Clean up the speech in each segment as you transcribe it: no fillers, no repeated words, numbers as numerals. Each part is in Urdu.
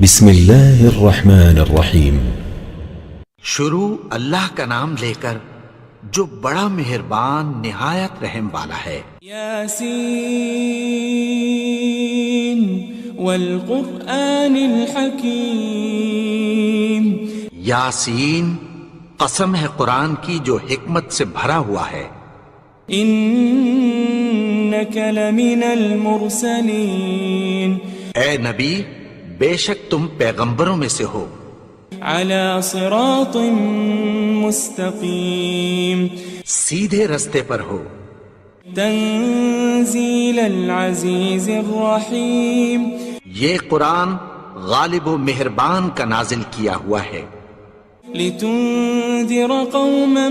بسم اللہ الرحمن الرحیم۔ شروع اللہ کا نام لے کر جو بڑا مہربان نہایت رحم والا ہے۔ یاسین والقرآن الحکیم۔ یاسین، قسم ہے قرآن کی جو حکمت سے بھرا ہوا ہے۔ انک لمن المرسلین۔ اے نبی، بے شک تم پیغمبروں میں سے ہو۔ علی صراط مستقیم۔ سیدھے رستے پر ہو۔ تنزیل العزیز الرحیم۔ یہ قرآن غالب و مہربان کا نازل کیا ہوا ہے۔ لتنذر قوما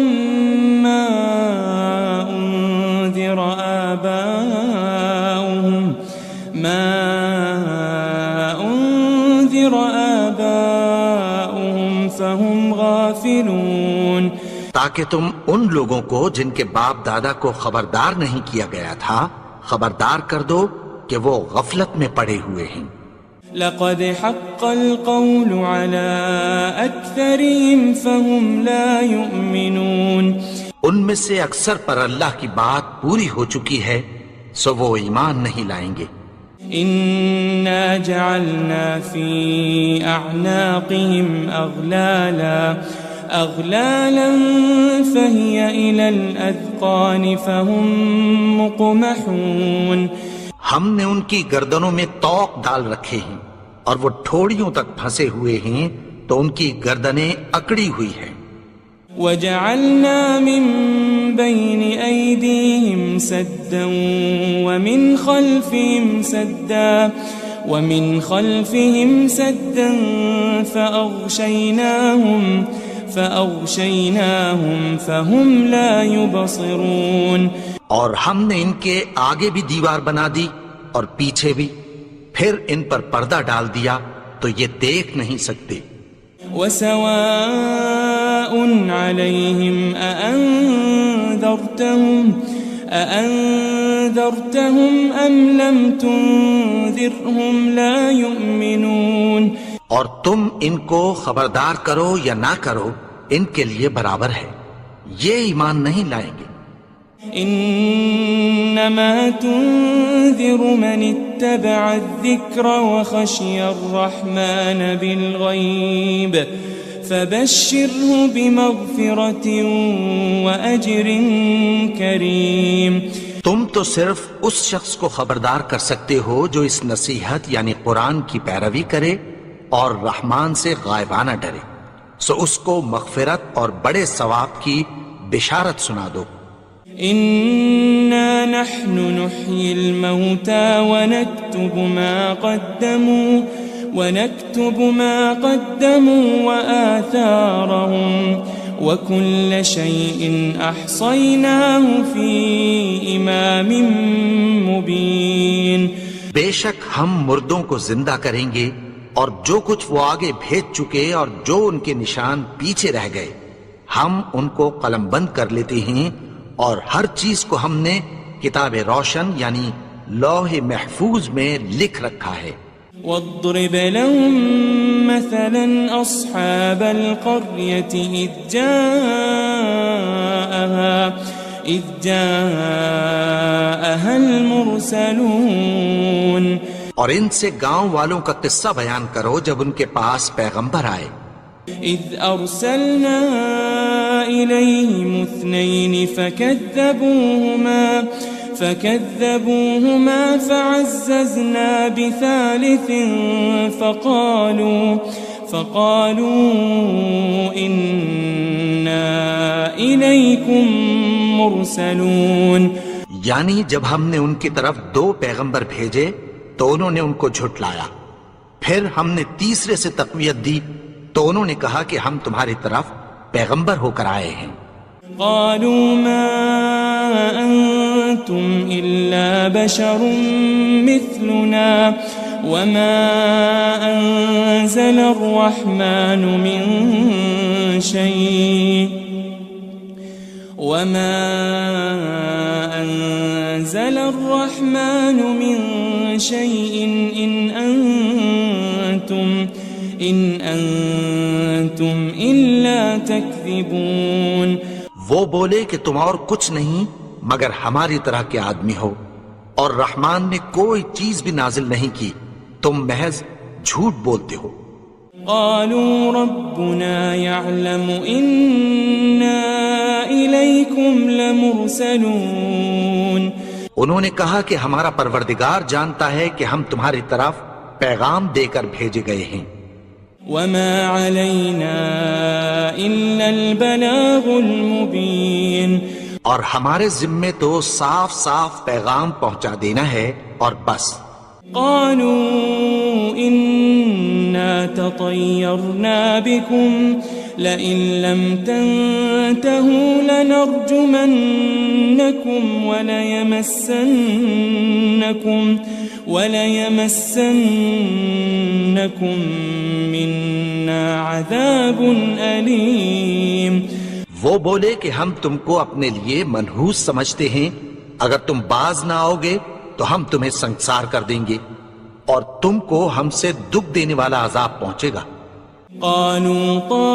ما انذر آباؤهم فهم غافلون۔ تاکہ تم ان لوگوں کو جن کے باپ دادا کو خبردار نہیں کیا گیا تھا خبردار کر دو کہ وہ غفلت میں پڑے ہوئے ہیں۔ لقد حق القول على اکثرهم فهم لا يؤمنون۔ ان میں سے اکثر پر اللہ کی بات پوری ہو چکی ہے سو وہ ایمان نہیں لائیں گے۔ انا جعلنا في اعناقهم اغلالا فهي الى الاذقان فهم مقمحون۔ ہم نے ان کی گردنوں میں طوق ڈال رکھے ہیں اور وہ ٹھوڑیوں تک پھنسے ہوئے ہیں تو ان کی گردنیں اکڑی ہوئی ہیں۔ وجعلنا من بين أيديهم سدا ومن خلفهم سدا فأغشيناهم فهم لا يبصرون۔ اور ہم نے ان کے آگے بھی دیوار بنا دی اور پیچھے بھی، پھر ان پر پردہ ڈال دیا تو یہ دیکھ نہیں سکتے۔ وسواء عليهم أأنذرتهم أم لم تنذرهم لا يؤمنون۔ اور تم ان کو خبردار کرو یا نہ کرو ان کے لیے برابر ہے، یہ ایمان نہیں لائیں گے۔ انما تنذر من اتبع الذکر وخشی الرحمن بالغیب فبشره بمغفرة وأجر کریم۔ تم تو صرف اس شخص کو خبردار کر سکتے ہو جو اس نصیحت یعنی قرآن کی پیروی کرے اور رحمان سے غائبانہ ڈرے، سو اس کو مغفرت اور بڑے ثواب کی بشارت سنا دو۔ إنا نحن نحيي الموتى ونكتب ما قدموا وآثارهم وكل شيء أحصيناه في إمام مبين۔ بے شک ہم مردوں کو زندہ کریں گے اور جو کچھ وہ آگے بھیج چکے اور جو ان کے نشان پیچھے رہ گئے ہم ان کو قلم بند کر لیتے ہیں، اور ہر چیز کو ہم نے کتاب روشن یعنی لوح محفوظ میں لکھ رکھا ہے۔ واضرب لهم مثلا أصحاب القرية إذ جاءها المرسلون۔ اور ان سے گاؤں والوں کا قصہ بیان کرو جب ان کے پاس پیغمبر آئے۔ إذ أرسلنا إليهم اثنين فكذبوهما فعززنا بثالث فقالوا إنا إليكم مرسلون۔ یعنی جب ہم نے ان کی طرف 2 پیغمبر بھیجے تو انہوں نے ان کو جھٹلایا، پھر ہم نے تیسرے سے تقویت دی تو انہوں نے کہا کہ ہم تمہاری طرف پیغمبر ہو کر آئے ہیں۔ قالوا ما أنتم إلا بشر مثلنا وما أنزل الرحمن من شيء إن أنتم أنتم إلا تكذبون. وہ بولے کہ تم اور کچھ نہیں مگر ہماری طرح کے آدمی ہو، اور رحمان نے کوئی چیز بھی نازل نہیں کی، تم محض جھوٹ بولتے ہو. قالوا ربنا يعلم إنا إليكم لمرسلون. انہوں نے کہا کہ ہمارا پروردگار جانتا ہے کہ ہم تمہاری طرف پیغام دے کر بھیجے گئے ہیں. وما علينا إلا البلاغ المبين. اور ہمارے ذمے تو صاف صاف پیغام پہنچا دینا ہے اور بس. قالوا إنا تطيرنا بكم لئن لم تنتهوا لنرجمنكم وليمسنكم منا عذاب أليم. وہ بولے کہ ہم تم کو اپنے لیے منحوس سمجھتے ہیں، اگر تم باز نہ آؤ گے تو ہم تمہیں سنسار کر دیں گے اور تم کو ہم سے دکھ دینے والا عذاب پہنچے گا. قالوا طائركم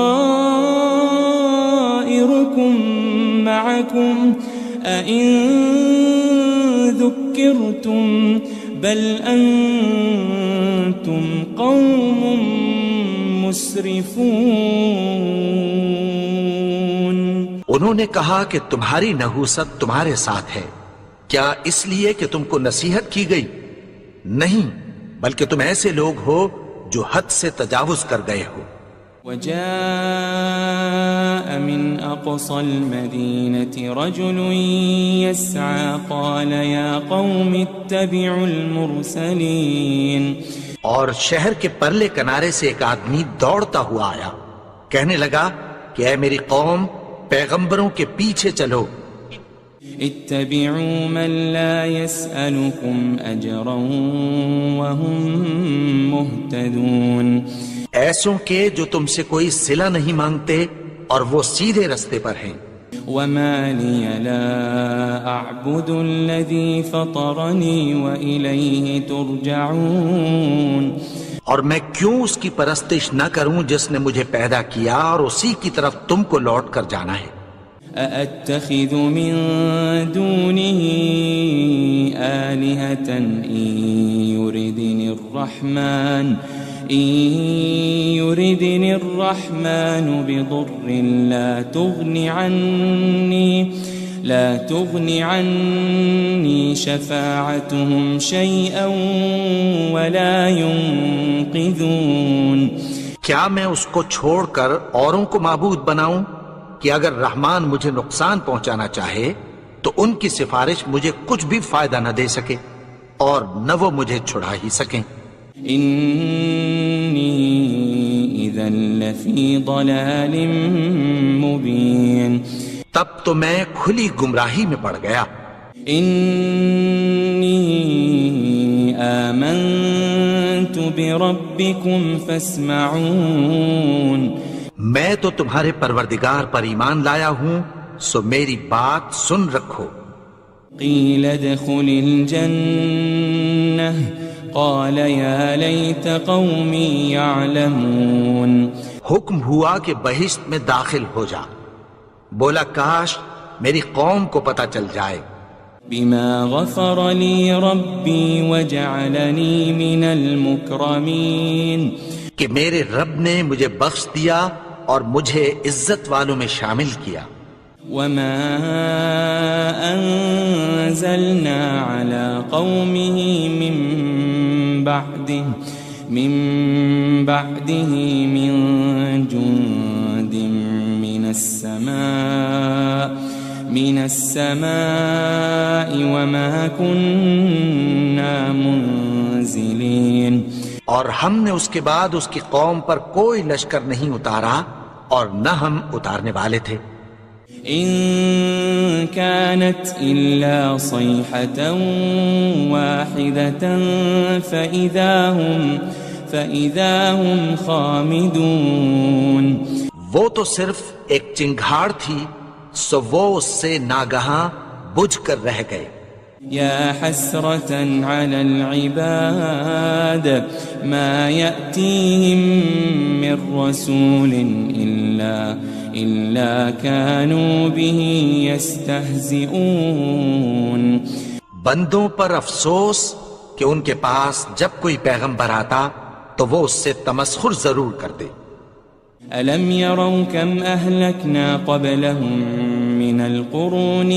معكم أئن ذكرتم بل أنتم قوم مسرفون. انہوں نے کہا کہ تمہاری نحوست تمہارے ساتھ ہے، کیا اس لیے کہ تم کو نصیحت کی گئی؟ نہیں، بلکہ تم ایسے لوگ ہو جو حد سے تجاوز کر گئے ہو. وجاء من أقصى المدينة رجل يسعى قال يا قوم اتبعوا المرسلين. اور شہر کے پرلے کنارے سے ایک آدمی دوڑتا ہوا آیا، کہنے لگا کہ اے میری قوم، پیغمبروں کے پیچھے چلو. اتبعوا من لا يسألكم أجرا وهم مهتدون. ایسوں کے جو تم سے کوئی صلہ نہیں مانگتے اور وہ سیدھے رستے پر ہیں. وما لي لا أعبد الذي فطرني وإليه ترجعون. اور میں کیوں اس کی پرستش نہ کروں جس نے مجھے پیدا کیا اور اسی کی طرف تم کو لوٹ کر جانا ہے. أأتخذ من دونه آلهة إن يردني الرحمن بضر لا تغني عني شفاعتهم شيئا ولا ينقذون. کیا میں اس کو چھوڑ کر اوروں کو معبود بناؤں کہ اگر رحمان مجھے نقصان پہنچانا چاہے تو ان کی سفارش مجھے کچھ بھی فائدہ نہ دے سکے اور نہ وہ مجھے چھڑا ہی سکیں. إني إذا لفي ضلال مبين. تب تو میں کھلی گمراہی میں پڑ گیا. إني آمنت بربكم فاسمعون. میں تو تمہارے پروردگار پر ایمان لایا ہوں، سو میری بات سن رکھو. قيل ادخل الجنة قال يا ليت قومي يعلمون. حکم ہوا کہ بہشت میں داخل ہو جا. بولا کاش میری قوم کو پتہ چل جائے. بما غفر لي ربي وجعلني من المكرمين. کہ میرے رب نے مجھے بخش دیا اور مجھے عزت والوں میں شامل کیا. وما أنزلنا على قومه من بعده من جند من السماء وما كنا منزلين. اور ہم نے اس کے بعد اس کی قوم پر کوئی لشکر نہیں اتارا اور نہ ہم اتارنے والے تھے. إن كانت إلا صيحة واحدة فإذا هم خامدون. وہ تو صرف ایک چنگھاڑ تھی، سو وہ اس سے ناگہاں بجھ کر رہ گئے. يا حسرة على العباد ما يأتيهم من رسول إلا كانوا به يستهزئون. بندوں پر افسوس کہ ان کے پاس جب کوئی پیغمبر آتا تو وہ اس سے تمسخر ضرور کرتے. ألم يروا كم أهلكنا قبلهم من القرون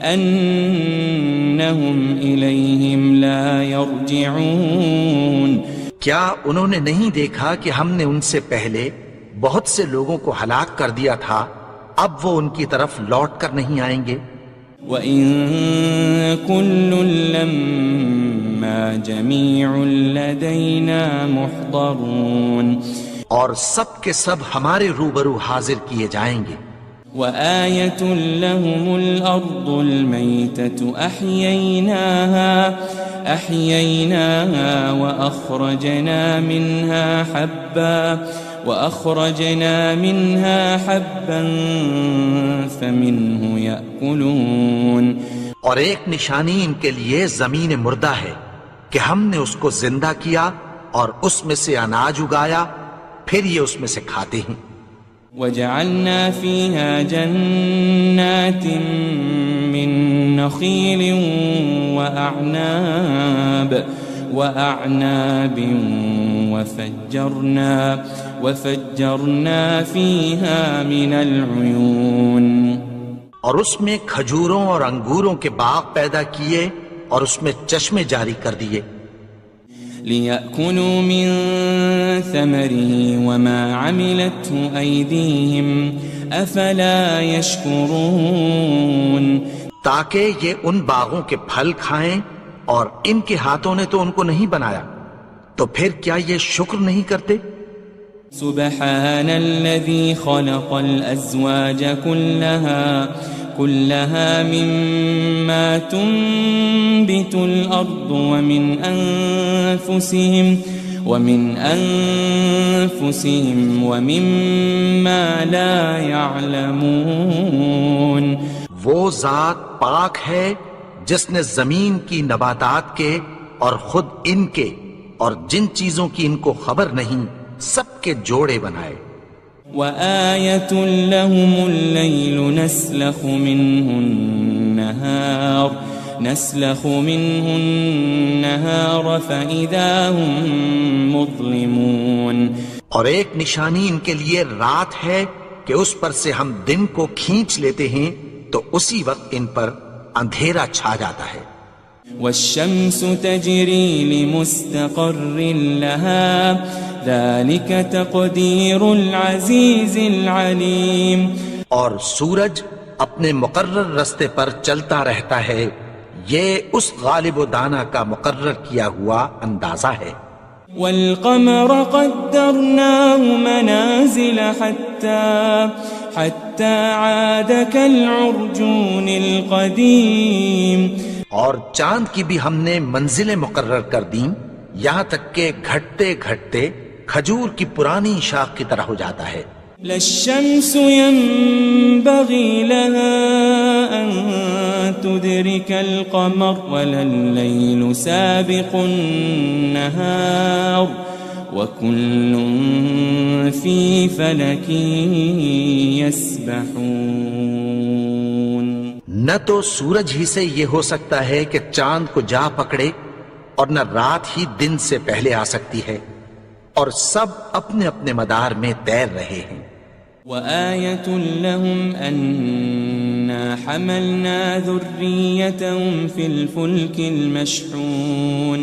أنهم إليهم لا يرجعون. کیا انہوں نے نہیں دیکھا کہ ہم نے ان سے پہلے بہت سے لوگوں کو ہلاک کر دیا تھا، اب وہ ان کی طرف لوٹ کر نہیں آئیں گے. وَإِن كُلٌّ لَمَّا جَمِيعٌ لَدَيْنَا مُحْضَرُونَ. اور سب کے سب ہمارے روبرو حاضر کیے جائیں گے. وَآيَةٌ لَهُمُ الْأَرْضُ الْمَيْتَةُ أَحْيَيْنَاهَا وَأَخْرَجْنَا مِنْهَا حَبًّا فَمِنْهُ يَأْكُلُونَ. اور ایک نشانی ان کے لیے زمین مردہ ہے کہ ہم نے اس کو زندہ کیا اور اس میں سے اناج اگایا، پھر یہ اس میں سے کھاتے ہیں. وَجَعَلْنَا فِيهَا جَنَّاتٍ مِّن نَخِيلٍ وَأَعْنَابٍ وَفَجَّرْنَا فِيهَا مِنَ الْعُيُونِ. اور اس میں کھجوروں اور انگوروں کے باغ پیدا کیے اور اس میں چشمے جاری کر دیے. لِيَأْكُلُوا مِن ثَمَرِهِ وَمَا عَمِلَتْهُ أَيْدِيهِمْ أَفَلَا يَشْكُرُونَ. تاکہ یہ ان باغوں کے پھل کھائیں اور ان کے ہاتھوں نے تو ان کو نہیں بنایا، تو پھر کیا یہ شکر نہیں کرتے؟ سبحان الذي خلق الأزواج كلها مما تنبت الأرض ومن أنفسهم ومما لا يعلمون. وہ ذات پاک ہے جس نے زمین کی نباتات کے اور خود ان کے اور جن چیزوں کی ان کو خبر نہیں سب کے جوڑے بنائے. وَآيَةٌ لَهُمُ اللَّيْلُ نَسْلَخُ مِنْهُ النَّهَارَ فَإِذَا هُمْ مُظْلِمُونَ. اور ایک نشانی ان کے لیے رات ہے کہ اس پر سے ہم دن کو کھینچ لیتے ہیں تو اسی وقت ان پر اندھیرا چھا جاتا ہے. وَالشَّمْسُ تَجْرِي لِمُسْتَقَرٍّ لَهَا ذَلِكَ تَقْدِيرُ الْعَزِيزِ الْعَلِيمِ. اور سورج اپنے مقرر رستے پر چلتا رہتا ہے، یہ اس غالب و دانا کا مقرر کیا ہوا اندازہ ہے. وَالْقَمَرَ قَدَّرْنَاهُ مَنَازِلَ حَتَّى عَادَ كَالْعُرْجُونِ الْقَدِيمِ. اور چاند کی بھی ہم نے منزلیں مقرر کر دیں، یہاں تک کہ گھٹتے گھٹتے کھجور کی پرانی شاخ کی طرح ہو جاتا ہے. لَلشَّمْسُ يَنبَغِي لَهَا أَن تُدْرِكَ الْقَمَرَ وَلَا اللَّيْلُ سَابِقُ النَّهَارِ وَكُلٌّ فِي فَلَكٍ يَسْبَحُونَ. نہ تو سورج ہی سے یہ ہو سکتا ہے کہ چاند کو جا پکڑے، اور نہ رات ہی دن سے پہلے آ سکتی ہے، اور سب اپنے اپنے مدار میں تیر رہے ہیں. وَآيَةٌ لَهُمْ أَنَّا حَمَلْنَا ذُرِّيَّتَهُمْ فِي الْفُلْكِ الْمَشْحُونِ.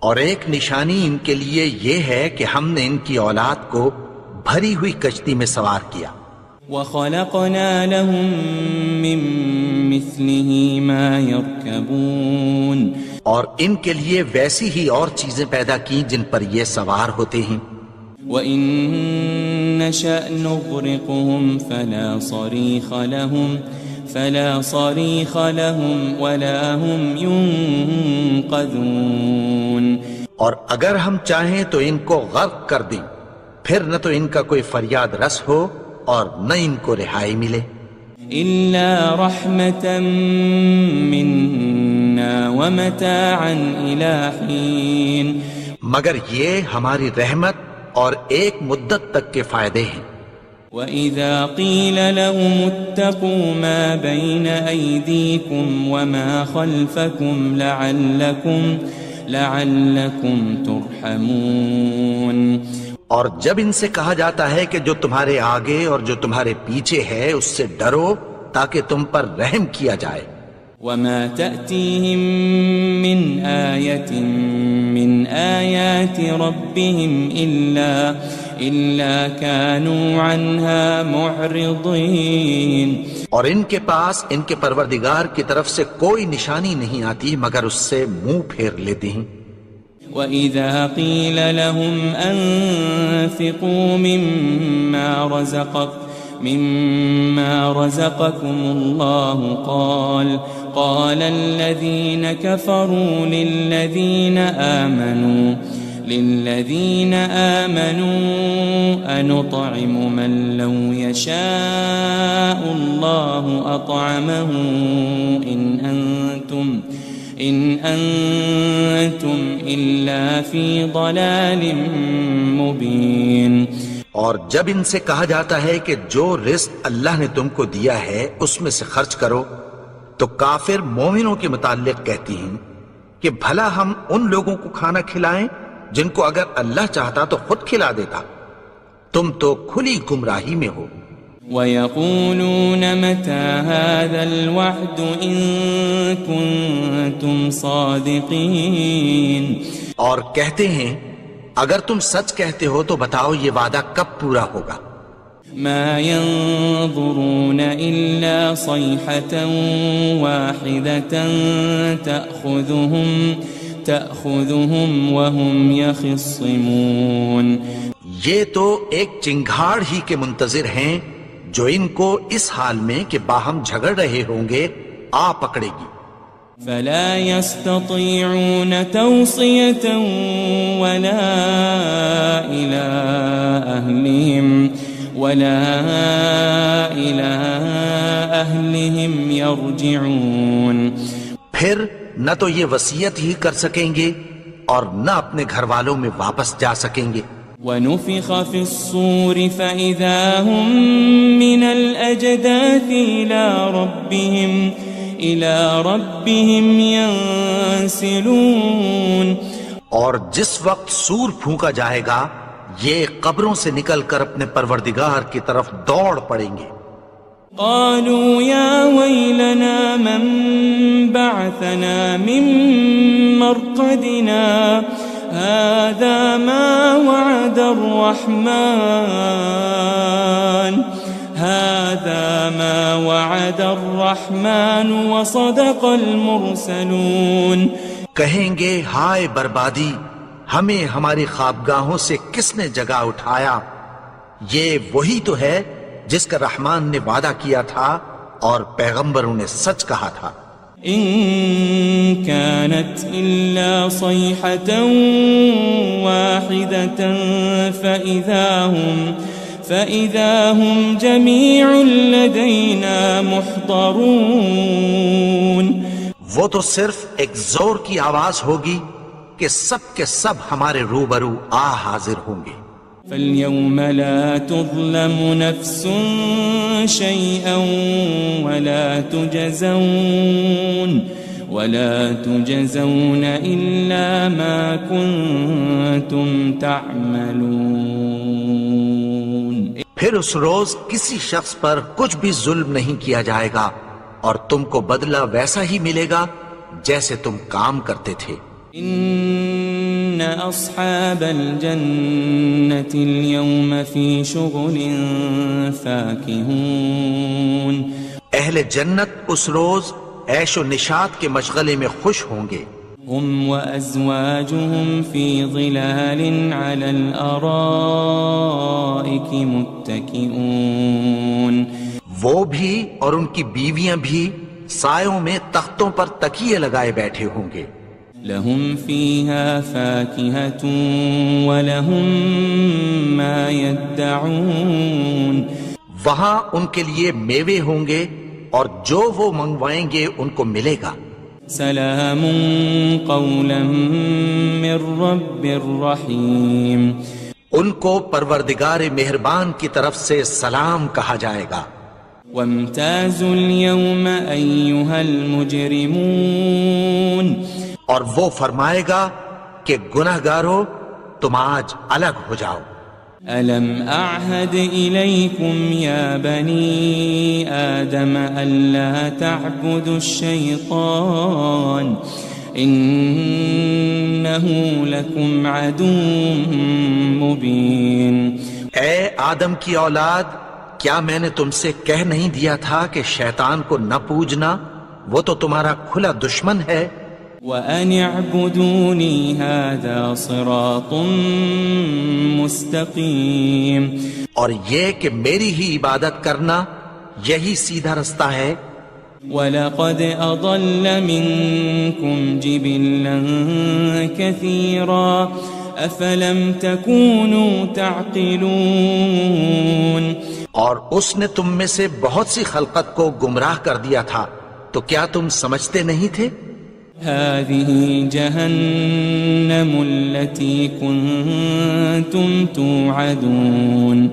اور ایک نشانی ان کے لیے یہ ہے کہ ہم نے ان کی اولاد کو بھری ہوئی کشتی میں سوار کیا. وَخَلَقْنَا لَهُم مِّن مِّثْلِهِ مَا يَرْكَبُونَ. اور ان کے لیے ویسی ہی اور چیزیں پیدا کی جن پر یہ سوار ہوتے ہیں. وَإِن نَّشَأْ نُغْرِقْهُمْ فَلَا صَرِيخَ لَهُمْ وَلَا هُمْ يُنقَذُونَ. اور اگر ہم چاہیں تو ان کو غرق کر دیں، پھر نہ تو ان کا کوئی فریاد رس ہو اور نہ ان کو رہائی ملے. إلا رحمة منا ومتاعا إلى حين مگر یہ ہماری رحمت اور ایک مدت تک کے فائدے ہیں. وَإِذَا قِيلَ لَهُمُ اتَّقُوا مَا بَيْنَ أَيْدِيكُمْ وَمَا خَلْفَكُمْ لَعَلَّكُمْ تُرْحَمُونَ. اور جب ان سے کہا جاتا ہے کہ جو تمہارے آگے اور جو تمہارے پیچھے ہے اس سے ڈرو تاکہ تم پر رحم کیا جائے. وَمَا تَأْتِيهِم مِّنْ آيَةٍ مِّنْ آيَاتِ رَبِّهِمْ إِلَّا كَانُوا عَنْهَا مُعْرِضِينَ. اور ان کے پاس ان کے پروردگار کی طرف سے کوئی نشانی نہیں آتی مگر اس سے منہ پھیر لیتے ہیں. وَإِذَا قِيلَ لَهُمْ أَنفِقُوا مِمَّا رَزَقَكُمُ اللَّهُ قَالَ الَّذِينَ كَفَرُوا لِلَّذِينَ آمَنُوا أَنُطْعِمُ مَن لَّوْ يَشَاءُ اللَّهُ أَطْعَمَهُ إِنْ أَنْتُمْ إِلَّا فِي ضَلَالٍ مُبِينٍ. اور جب ان سے کہا جاتا ہے کہ جو رزق اللہ نے تم کو دیا ہے اس میں سے خرچ کرو تو کافر مومنوں کے متعلق کہتی ہیں کہ بھلا ہم ان لوگوں کو کھانا کھلائیں جن کو اگر اللہ چاہتا تو خود کھلا دیتا. تم تو کھلی گمراہی میں ہو. وَيَقُولُونَ مَتَى هَذَا الْوَعْدُ إِن كُنتُمْ صَادِقِينَ. اور کہتے ہیں اگر تم سچ کہتے ہو تو بتاؤ یہ وعدہ کب پورا ہوگا. مَا يَنظُرُونَ إِلَّا صَيْحَةً وَاحِدَةً تَأْخُذُهُمْ وَهُمْ يَخِصِّمُونَ. یہ تو ایک چنگھاڑ ہی کے منتظر ہیں جو ان کو اس حال میں کہ باہم جھگڑ رہے ہوں گے آ پکڑے گی. فلا يستطيعون توصية ولا إلى أهلهم يرجعون. پھر نہ تو یہ وصیت ہی کر سکیں گے اور نہ اپنے گھر والوں میں واپس جا سکیں گے. وَنُفِخَ فِي الصُّورِ فَإِذَا هُم مِّنَ الْأَجْدَاثِ إِلَى رَبِّهِمْ يَنسِلُونَ. اور جس وقت سور پھونکا جائے گا یہ قبروں سے نکل کر اپنے پروردگار کی طرف دوڑ پڑیں گے. قالوا يا ويلنا من بعثنا من مرقدنا هذا ما وعد الرحمن وصدق المرسلون. کہیں گے ہائے بربادی ہمیں ہماری خوابگاہوں سے کس نے جگا اٹھایا. یہ وہی تو ہے جس کا رحمان نے وعدہ کیا تھا اور پیغمبروں نے سچ کہا تھا. إن كانت إلا صيحة واحدة فإذا هم جميع لدينا محضرون. وہ تو صرف ایک زور کی آواز ہوگی کہ سب کے سب ہمارے روبرو حاضر ہوں گے. فَالْيَوْمَ لَا تُظْلَمُ نَفْسٌ شَيْئًا وَلَا تُجَزَوْنَ إِلَّا مَا كُنتُمْ تَعْمَلُونَ. پھر اس روز کسی شخص پر کچھ بھی ظلم نہیں کیا جائے گا اور تم کو بدلہ ویسا ہی ملے گا جیسے تم کام کرتے تھے. إن أصحاب الجنة اليوم في شغل فاكهون. اہل جنت اس روز عیش و نشاط کے مشغلے میں خوش ہوں گے. هم وأزواجهم في ظلال على الأرائك متكئون. وہ بھی اور ان کی بیویاں بھی سایوں میں تختوں پر تکیے لگائے بیٹھے ہوں گے. لهم فيها فاكهة ولهم ما يدعون. وہاں ان کے لیے میوے ہوں گے اور جو وہ منگوائیں گے ان کو ملے گا. سلام قولا من رب الرحیم. ان کو پروردگار مہربان کی طرف سے سلام کہا جائے گا. وامتازوا اليوم ایھا المجرمون. اور وہ فرمائے گا کہ گنہگارو تم آج الگ ہو جاؤ. ألم أعهد إليكم يا بني آدم ألا تعبدوا الشيطان إنه لكم عدو مبين. اے آدم کی اولاد، کیا میں نے تم سے کہہ نہیں دیا تھا کہ شیطان کو نہ پوجنا؟ وہ تو تمہارا کھلا دشمن ہے. وَأَنِ اعْبُدُونِي هَذَا صِرَاطٌ مُسْتَقِيمٌ. اور یہ کہ میری ہی عبادت کرنا یہی سیدھا رستہ ہے. وَلَقَدْ أَضَلَّ مِنْكُمْ جِبِلًّا كَثِيرًا أَفَلَمْ تَكُونُوا تَعْقِلُونَ. اور اس نے تم میں سے بہت سی خلقت کو گمراہ کر دیا تھا، تو کیا تم سمجھتے نہیں تھے؟ هذه جهنم التي كنتم توعدون.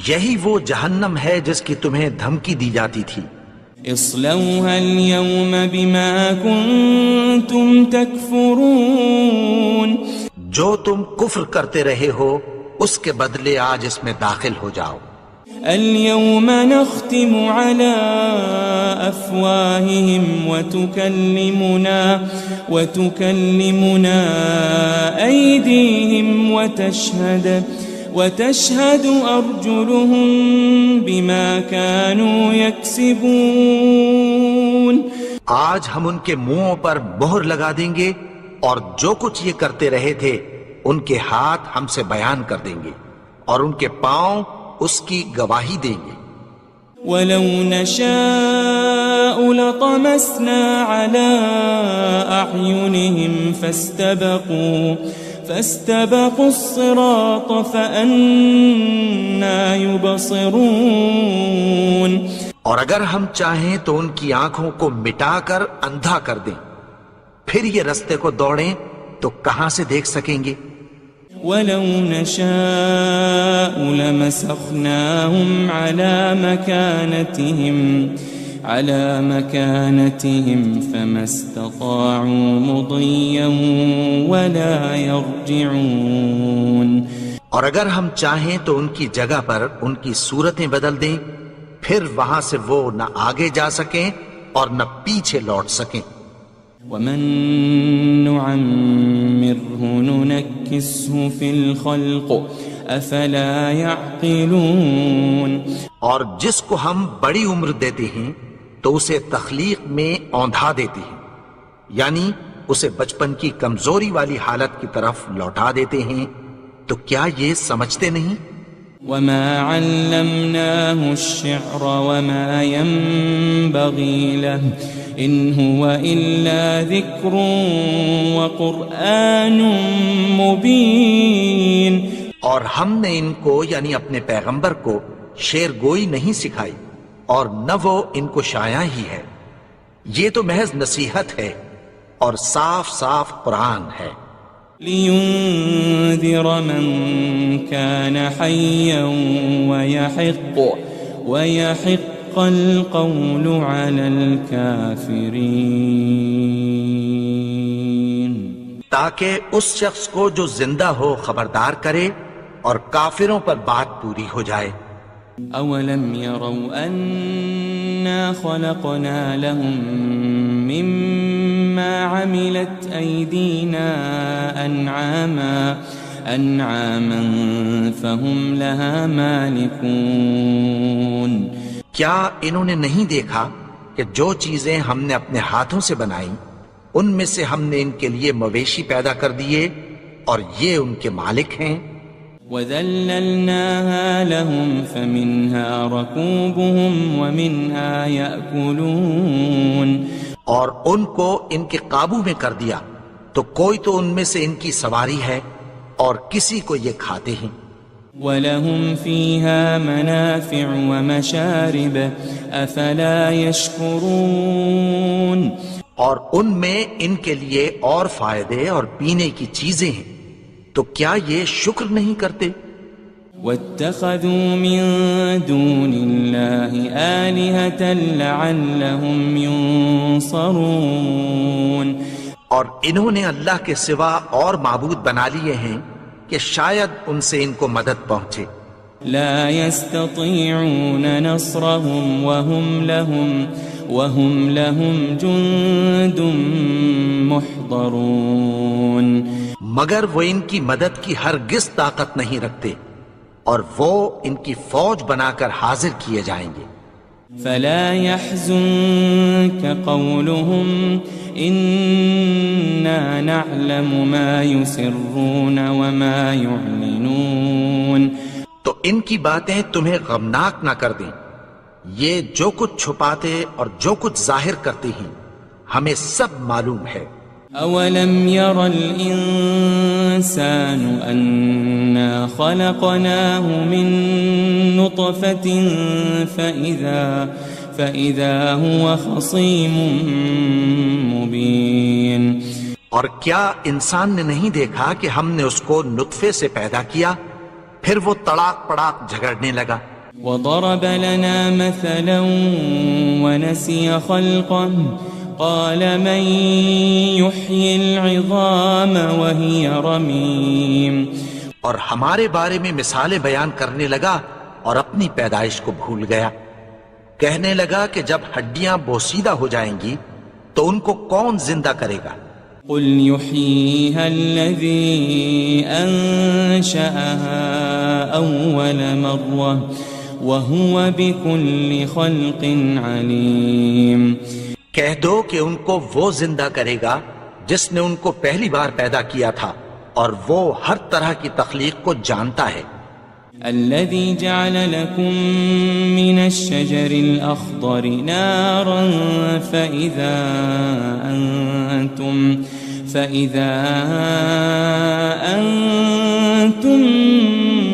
یہی وہ جہنم ہے جس کی تمہیں دھمکی دی جاتی تھی. اصلوها اليوم بما كنتم تكفرون. جو تم کفر کرتے رہے ہو اس کے بدلے آج اس میں داخل ہو جاؤ. اليوم نختم على أفواههم وتكلمنا أيديهم وتشهد أرجلهم بما كانوا يكسبون. آج ہم ان کے منہوں پر مہر لگا دیں گے اور جو کچھ یہ کرتے رہے تھے ان کے ہاتھ ہم سے بیان کر دیں گے اور ان کے پاؤں اس کی گواہی دیں گے. وَلَوْ نَشَاءُ لَطَمَسْنَا عَلَىٰ أَعْيُنِهِمْ فَاسْتَبَقُوا الصِّرَاطَ فَأَنَّىٰ يُبْصِرُونَ. اور اگر ہم چاہیں تو ان کی آنکھوں کو مٹا کر اندھا کر دیں، پھر یہ رستے کو دوڑیں تو کہاں سے دیکھ سکیں گے. وَلَوْ نَشَاءُ لَمَسَخْنَاهُمْ عَلَى مَكَانَتِهِمْ فَمَا اسْتَطَاعُوا مُضِيًّا وَلَا يَرْجِعُونَ. اور اگر ہم چاہیں تو ان کی جگہ پر ان کی صورتیں بدل دیں، پھر وہاں سے وہ نہ آگے جا سکیں اور نہ پیچھے لوٹ سکیں. وَمَن نُعَمِّرْهُ نُنَكِّسْهُ فِي الْخَلْقِ أَفَلَا يَعْقِلُونَ. اور جس کو ہم بڑی عمر دیتے ہیں تو اسے تخلیق میں اوندھا دیتے ہیں، یعنی اسے بچپن کی کمزوری والی حالت کی طرف لوٹا دیتے ہیں. تو کیا یہ سمجھتے نہیں؟ وَمَا عَلَّمْنَاهُ الشِّعْرَ وَمَا يَنبَغِي لَهُ إِنْ هُوَ إِلَّا ذِكْرٌ وَقُرْآنٌ مُبِينٌ. اور ہم نے ان کو یعنی اپنے پیغمبر کو شعر گوئی نہیں سکھائی اور نہ وہ ان کو شایع ہی ہے. یہ تو محض نصیحت ہے اور صاف صاف قرآن ہے. لِيُنذِرَ مَن كَانَ حَيًّا وَيَحِقَّ الْقَوْلُ عَلَى الْكَافِرِينَ. تاکہ اس شخص کو جو زندہ ہو خبردار کرے اور کافروں پر بات پوری ہو جائے. أَوَلَمْ يَرَوْا أَنَّا خَلَقْنَا لَهُم مِّمَّا عَمِلَتْ أَيْدِينَا أَنْعَامًا فَهُمْ لَهَا مَالِكُونَ. کیا انہوں نے نہیں دیکھا کہ جو چیزیں ہم نے اپنے ہاتھوں سے بنائیں ان میں سے ہم نے ان کے لیے مویشی پیدا کر دیے اور یہ ان کے مالک ہیں. وَذَلَّلْنَاهَا لَهُمْ فَمِنْهَا رَكُوبُهُمْ وَمِنْهَا يَأْكُلُونَ. اور ان کو ان کے قابو میں کر دیا تو کوئی تو ان میں سے ان کی سواری ہے اور کسی کو یہ کھاتے ہیں. وَلَهُمْ فِيهَا مَنَافِعُ وَمَشَارِبُ أَفَلَا يَشْكُرُونَ اور ان میں ان کے لیے اور فائدے اور پینے کی چیزیں ہیں، تو کیا یہ شکر نہیں کرتے؟ وَاتَّخَذُوا مِن دُونِ اللَّهِ آلِهَةً لَعَلَّهُمْ يُنصَرُونَ اور انہوں نے اللہ کے سوا اور معبود بنا لیے ہیں کہ شاید ان سے ان کو مدد پہنچے۔ لا يستطيعون نصرهم وهم لهم جند محضرون مگر وہ ان کی مدد کی ہرگز طاقت نہیں رکھتے اور وہ ان کی فوج بنا کر حاضر کیے جائیں گے۔ فلا يحزنك قولهم إنا نعلم ما يسرون وما يعلنون تو ان کی باتیں تمہیں غمناک نہ کر دیں، یہ جو کچھ چھپاتے اور جو کچھ ظاہر کرتے ہیں ہمیں سب معلوم ہے۔ أولم ير الإنسان أنا خلقناه من نطفة فإذا هو خصيم مبين اور کیا انسان نے نہیں دیکھا کہ ہم نے اس کو نطفے سے پیدا کیا، پھر وہ تڑاک پڑاک جھگڑنے لگا۔ وضرب لنا مثلا ونسي خلقه قال من يحيي العظام وهي رميم اور ہمارے بارے میں مثالیں بیان کرنے لگا اور اپنی پیدائش کو بھول گیا، کہنے لگا کہ جب ہڈیاں بوسیدہ ہو جائیں گی تو ان کو کون زندہ کرے گا؟ قل يحييها الذي أنشأها أول مرة وهو بكل خلق عليم کہہ دو کہ ان کو وہ زندہ کرے گا جس نے ان کو پہلی بار پیدا کیا تھا اور وہ ہر طرح کی تخلیق کو جانتا ہے۔ الذي جعل لكم من الشجر الأخضر نارا فإذا أنتم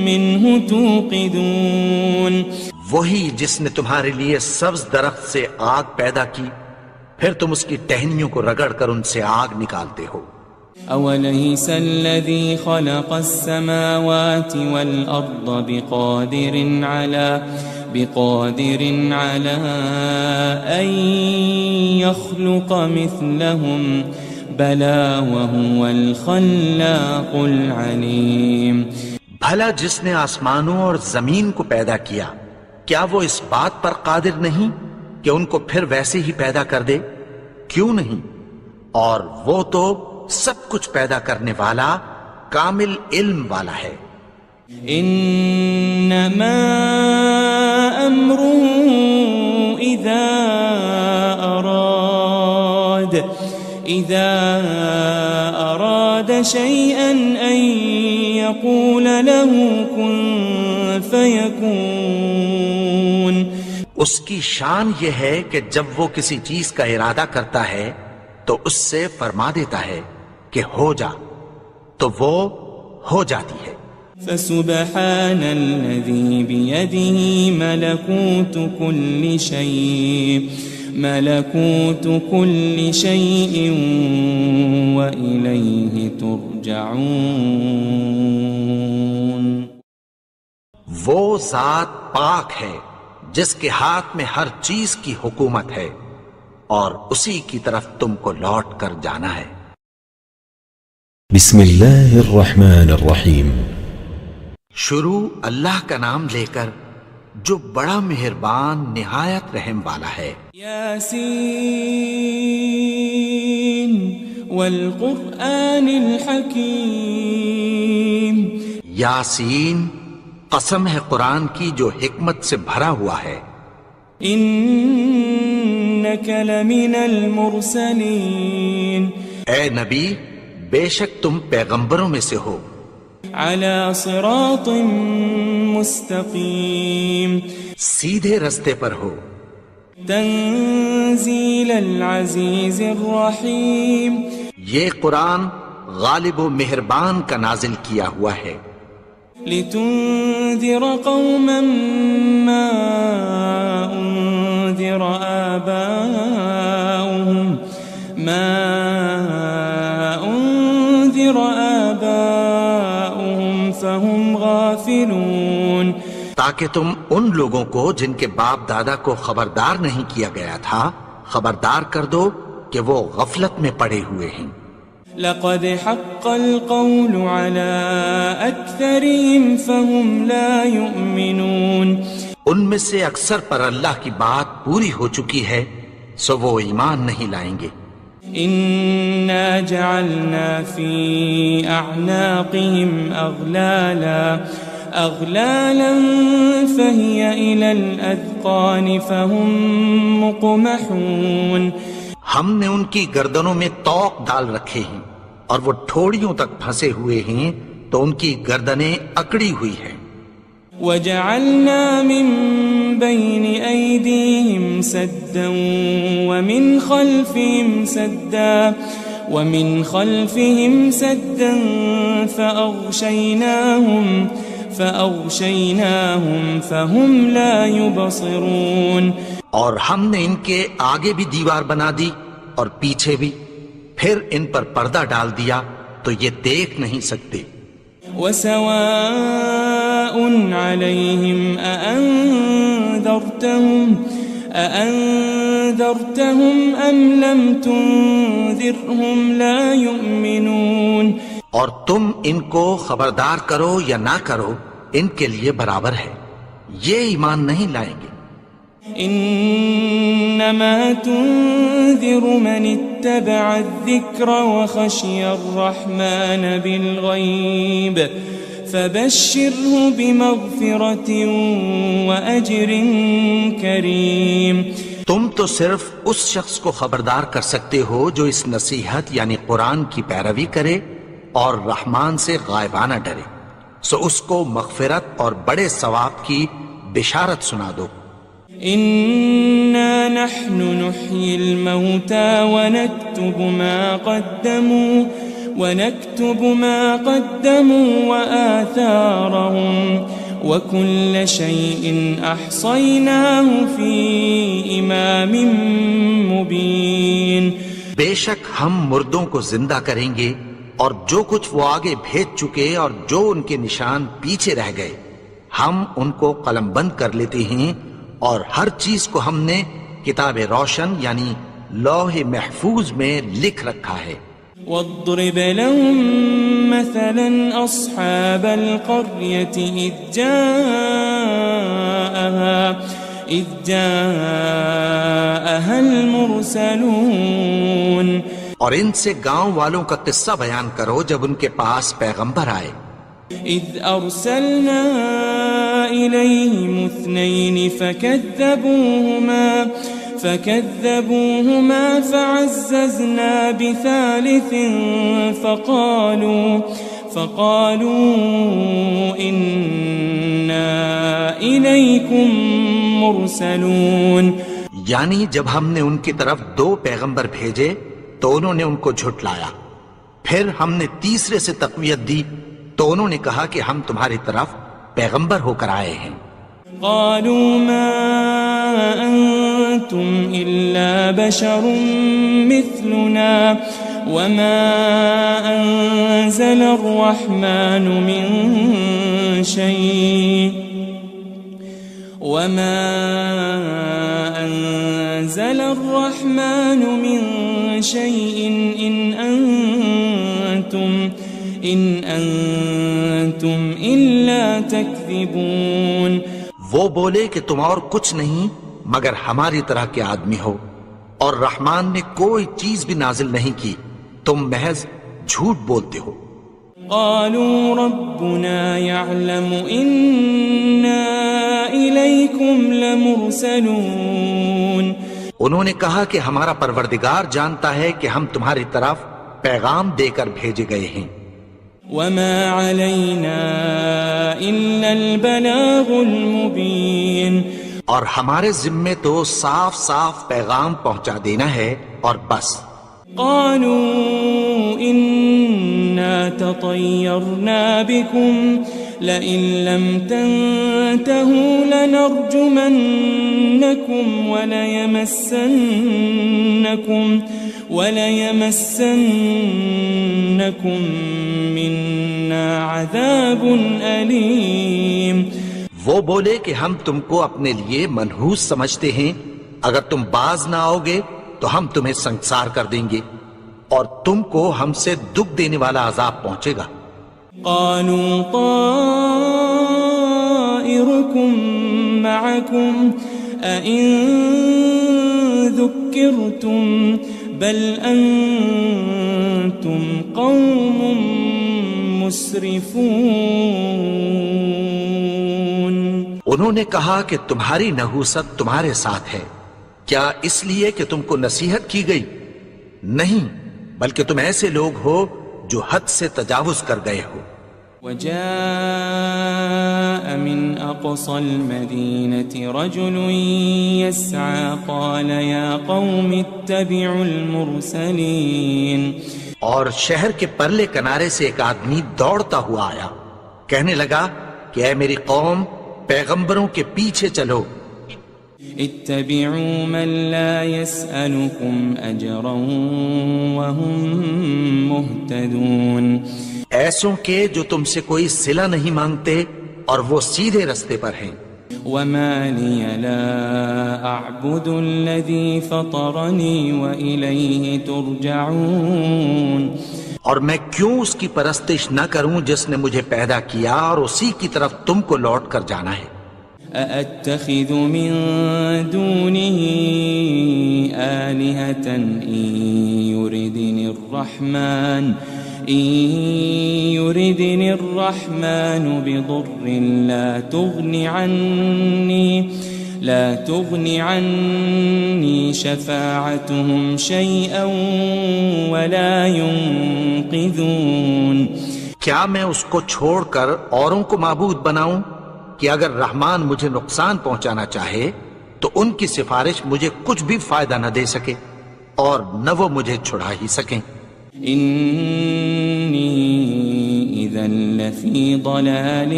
منه توقدون وہی جس نے تمہارے لیے سبز درخت سے آگ پیدا کی، پھر تم اس کی ٹہنیوں کو رگڑ کر ان سے آگ نکالتے ہو۔ أوليس الذي خلق السماوات والأرض بقادر على أن يخلق مثلهم بلى وهو الخلاق العليم بھلا جس نے آسمانوں اور زمین کو پیدا کیا، کیا وہ اس بات پر قادر نہیں کہ ان کو پھر ویسے ہی پیدا کر دے؟ کیوں نہیں؟ اور وہ تو سب کچھ پیدا کرنے والا، کامل علم والا ہے۔ انما امره اذا اراد شيئا ان يقول له كن فيكون اس کی شان یہ ہے کہ جب وہ کسی چیز کا ارادہ کرتا ہے تو اس سے فرما دیتا ہے کہ ہو جا، تو وہ ہو جاتی ہے۔ فسبحان الذي بيده ملكوت كل شيء وإليه ترجعون وہ ذات پاک ہے جس کے ہاتھ میں ہر چیز کی حکومت ہے اور اسی کی طرف تم کو لوٹ کر جانا ہے۔ بسم اللہ الرحمن الرحیم۔ شروع اللہ کا نام لے کر جو بڑا مہربان نہایت رحم والا ہے۔ یاسین والقرآن الحکیم۔ یاسین، قسم ہے قرآن کی جو حکمت سے بھرا ہوا ہے۔ انک لمن المرسلین۔ اے نبی، بے شک تم پیغمبروں میں سے ہو۔ علی صراط مستقیم۔ سیدھے رستے پر ہو۔ تنزیل العزیز الرحیم۔ یہ قرآن غالب و مہربان کا نازل کیا ہوا ہے۔ لتنذر قوما ما أنذر آباؤهم فهم غافلون، تاکہ تم ان لوگوں کو جن کے باپ دادا کو خبردار نہیں کیا گیا تھا خبردار کر دو کہ وہ غفلت میں پڑے ہوئے ہیں۔ لقد حق القول على أكثرهم فهم لا يؤمنون، ان میں سے اکثر پر اللہ کی بات پوری ہو چکی ہے سو وہ ایمان نہیں لائیں گے۔ إنا جعلنا في أعناقهم أغلالا فهي إلى الأذقان فهم مقمحون، ہم نے ان کی گردنوں میں طوق ڈال رکھے ہیں اور وہ ٹھوڑیوں تک پھنسے ہوئے ہیں تو ان کی گردنیں اکڑی ہوئی ہیں۔ وجعلنا من بين أيديهم سدا ومن خلفهم سدا فأغشيناهم فهم لا يبصرون، اور ہم نے ان کے آگے بھی دیوار بنا دی اور پیچھے بھی، پھر ان پر پردہ ڈال دیا تو یہ دیکھ نہیں سکتے۔ وسواء عليهم أأنذرتهم أم لم تنذرهم لا يؤمنون، اور تم ان کو خبردار کرو یا نہ کرو ان کے لیے برابر ہے، یہ ایمان نہیں لائیں گے۔ إنما تنذر من اتبع الذكر وخشي الرحمن بالغيب فبشره بمغفرة وأجر كريم، تم تو صرف اس شخص کو خبردار کر سکتے ہو جو اس نصیحت یعنی قرآن کی پیروی کرے اور رحمان سے غائبانہ ڈرے، سو اس کو مغفرت اور بڑے ثواب کی بشارت سنا دو۔ إنا نحن نحيي الموتى ونكتب ما قدموا وآثارهم وكل شيء أحصيناه في إمام مبين، بے شک ہم مردوں کو زندہ کریں گے اور جو کچھ وہ آگے بھیج چکے اور جو ان کے نشان پیچھے رہ گئے ہم ان کو قلم بند کر لیتے ہیں، اور ہر چیز کو ہم نے کتاب روشن یعنی لوح محفوظ میں لکھ رکھا ہے۔ واضرب لهم مثلا أصحاب القرية إذ جاءها المرسلون، اور ان سے گاؤں والوں کا قصہ بیان کرو جب ان کے پاس پیغمبر آئے۔ إذ أرسلنا إليهم 2 فكذبوهما فعززنا بثالث فقالوا إنا إليكم مرسلون، یعنی جب ہم نے ان کی طرف 2 پیغمبر بھیجے تو انہوں نے ان کو جھٹلایا، پھر ہم نے تیسرے سے تقویت دی تو انہوں نے کہا کہ ہم تمہاری طرف پیغمبر ہو کر آئے ہیں۔ قالوا ما أنتم إلا بشر مثلنا وما أنزل الرحمن من شيء إن أنتم إلا تكذبون، وہ بولے کہ تم اور کچھ نہیں مگر ہماری طرح کے آدمی ہو، اور رحمان نے کوئی چیز بھی نازل نہیں کی، تم محض جھوٹ بولتے ہو۔ قالوا ربنا يعلم إنا إليكم لمرسلون، انہوں نے کہا کہ ہمارا پروردگار جانتا ہے کہ ہم تمہاری طرف پیغام دے کر بھیجے گئے ہیں۔ وما علينا إلا البلاغ المبين، اور ہمارے ذمے تو صاف صاف پیغام پہنچا دینا ہے اور بس۔ قالوا إنا تطيرنا بكم لئن لم تنتهوا لنرجمنكم وليمسنكم منا عذاب أليم. وہ بولے کہ ہم تم کو اپنے لیے منحوس سمجھتے ہیں، اگر تم باز نہ آؤ گے تو ہم تمہیں سنگسار کر دیں گے اور تم کو ہم سے دکھ دینے والا عذاب پہنچے گا. قالوا طائركم معكم أئن ذكرتم بل أنتم قوم مسرفون. انہوں نے کہا کہ تمہاری نحوست تمہارے ساتھ ہے، کیا اس لیے کہ تم کو نصیحت کی گئی؟ نہیں، بلکہ تم ایسے لوگ ہو جو حد سے تجاوز کر گئے ہو. وجاء من أقصى المدينة رجل يسعى قال يا قوم اتبعوا المرسلين. اور شہر کے پرلے کنارے سے ایک آدمی دوڑتا ہوا آیا، کہنے لگا کہ اے میری قوم، پیغمبروں کے پیچھے چلو. اتبعوا من لا يسألكم أجرا وهم مهتدون. ایسوں کے جو تم سے کوئی صلہ نہیں مانگتے اور وہ سیدھے رستے پر ہیں. وما لي لا أعبد الذي فطرني وإليه ترجعون. اور میں کیوں اس کی پرستش نہ کروں جس نے مجھے پیدا کیا اور اسی کی طرف تم کو لوٹ کر جانا ہے. أأتخذ من دونه آلهة إن يردني الرحمن بضر لا تغني عني شفاعتهم شيئا ولا ينقذون. کیا میں اس کو چھوڑ کر اوروں کو معبود بناؤں کہ اگر رحمان مجھے نقصان پہنچانا چاہے تو ان کی سفارش مجھے کچھ بھی فائدہ نہ دے سکے اور نہ وہ مجھے چھڑا ہی سکیں. إني إذا لفي ضلال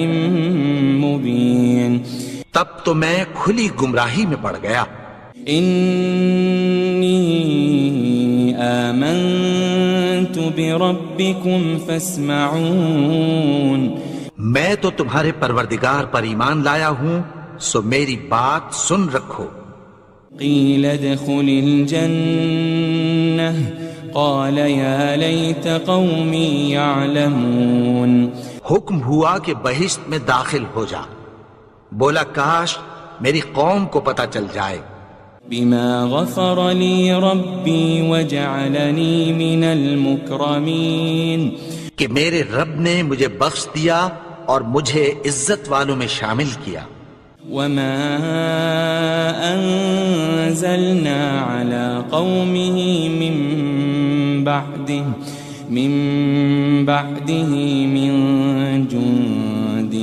مبين. تب تو میں کھلی گمراہی میں پڑ گیا. إني آمنت بربكم فاسمعون. میں تو تمہارے پروردگار پر ایمان لایا ہوں، سو میری بات سن رکھو. قيل ادخل الجنة قال يا ليت قومي يعلمون. حکم ہوا کہ بہشت میں داخل ہو جا. بولا کاش میری قوم کو پتہ چل جائے. بما غفر لي ربي وجعلني من المكرمين. کہ میرے رب نے مجھے بخش دیا اور مجھے عزت والوں میں شامل کیا. وما أنزلنا على قومه من بعده من جند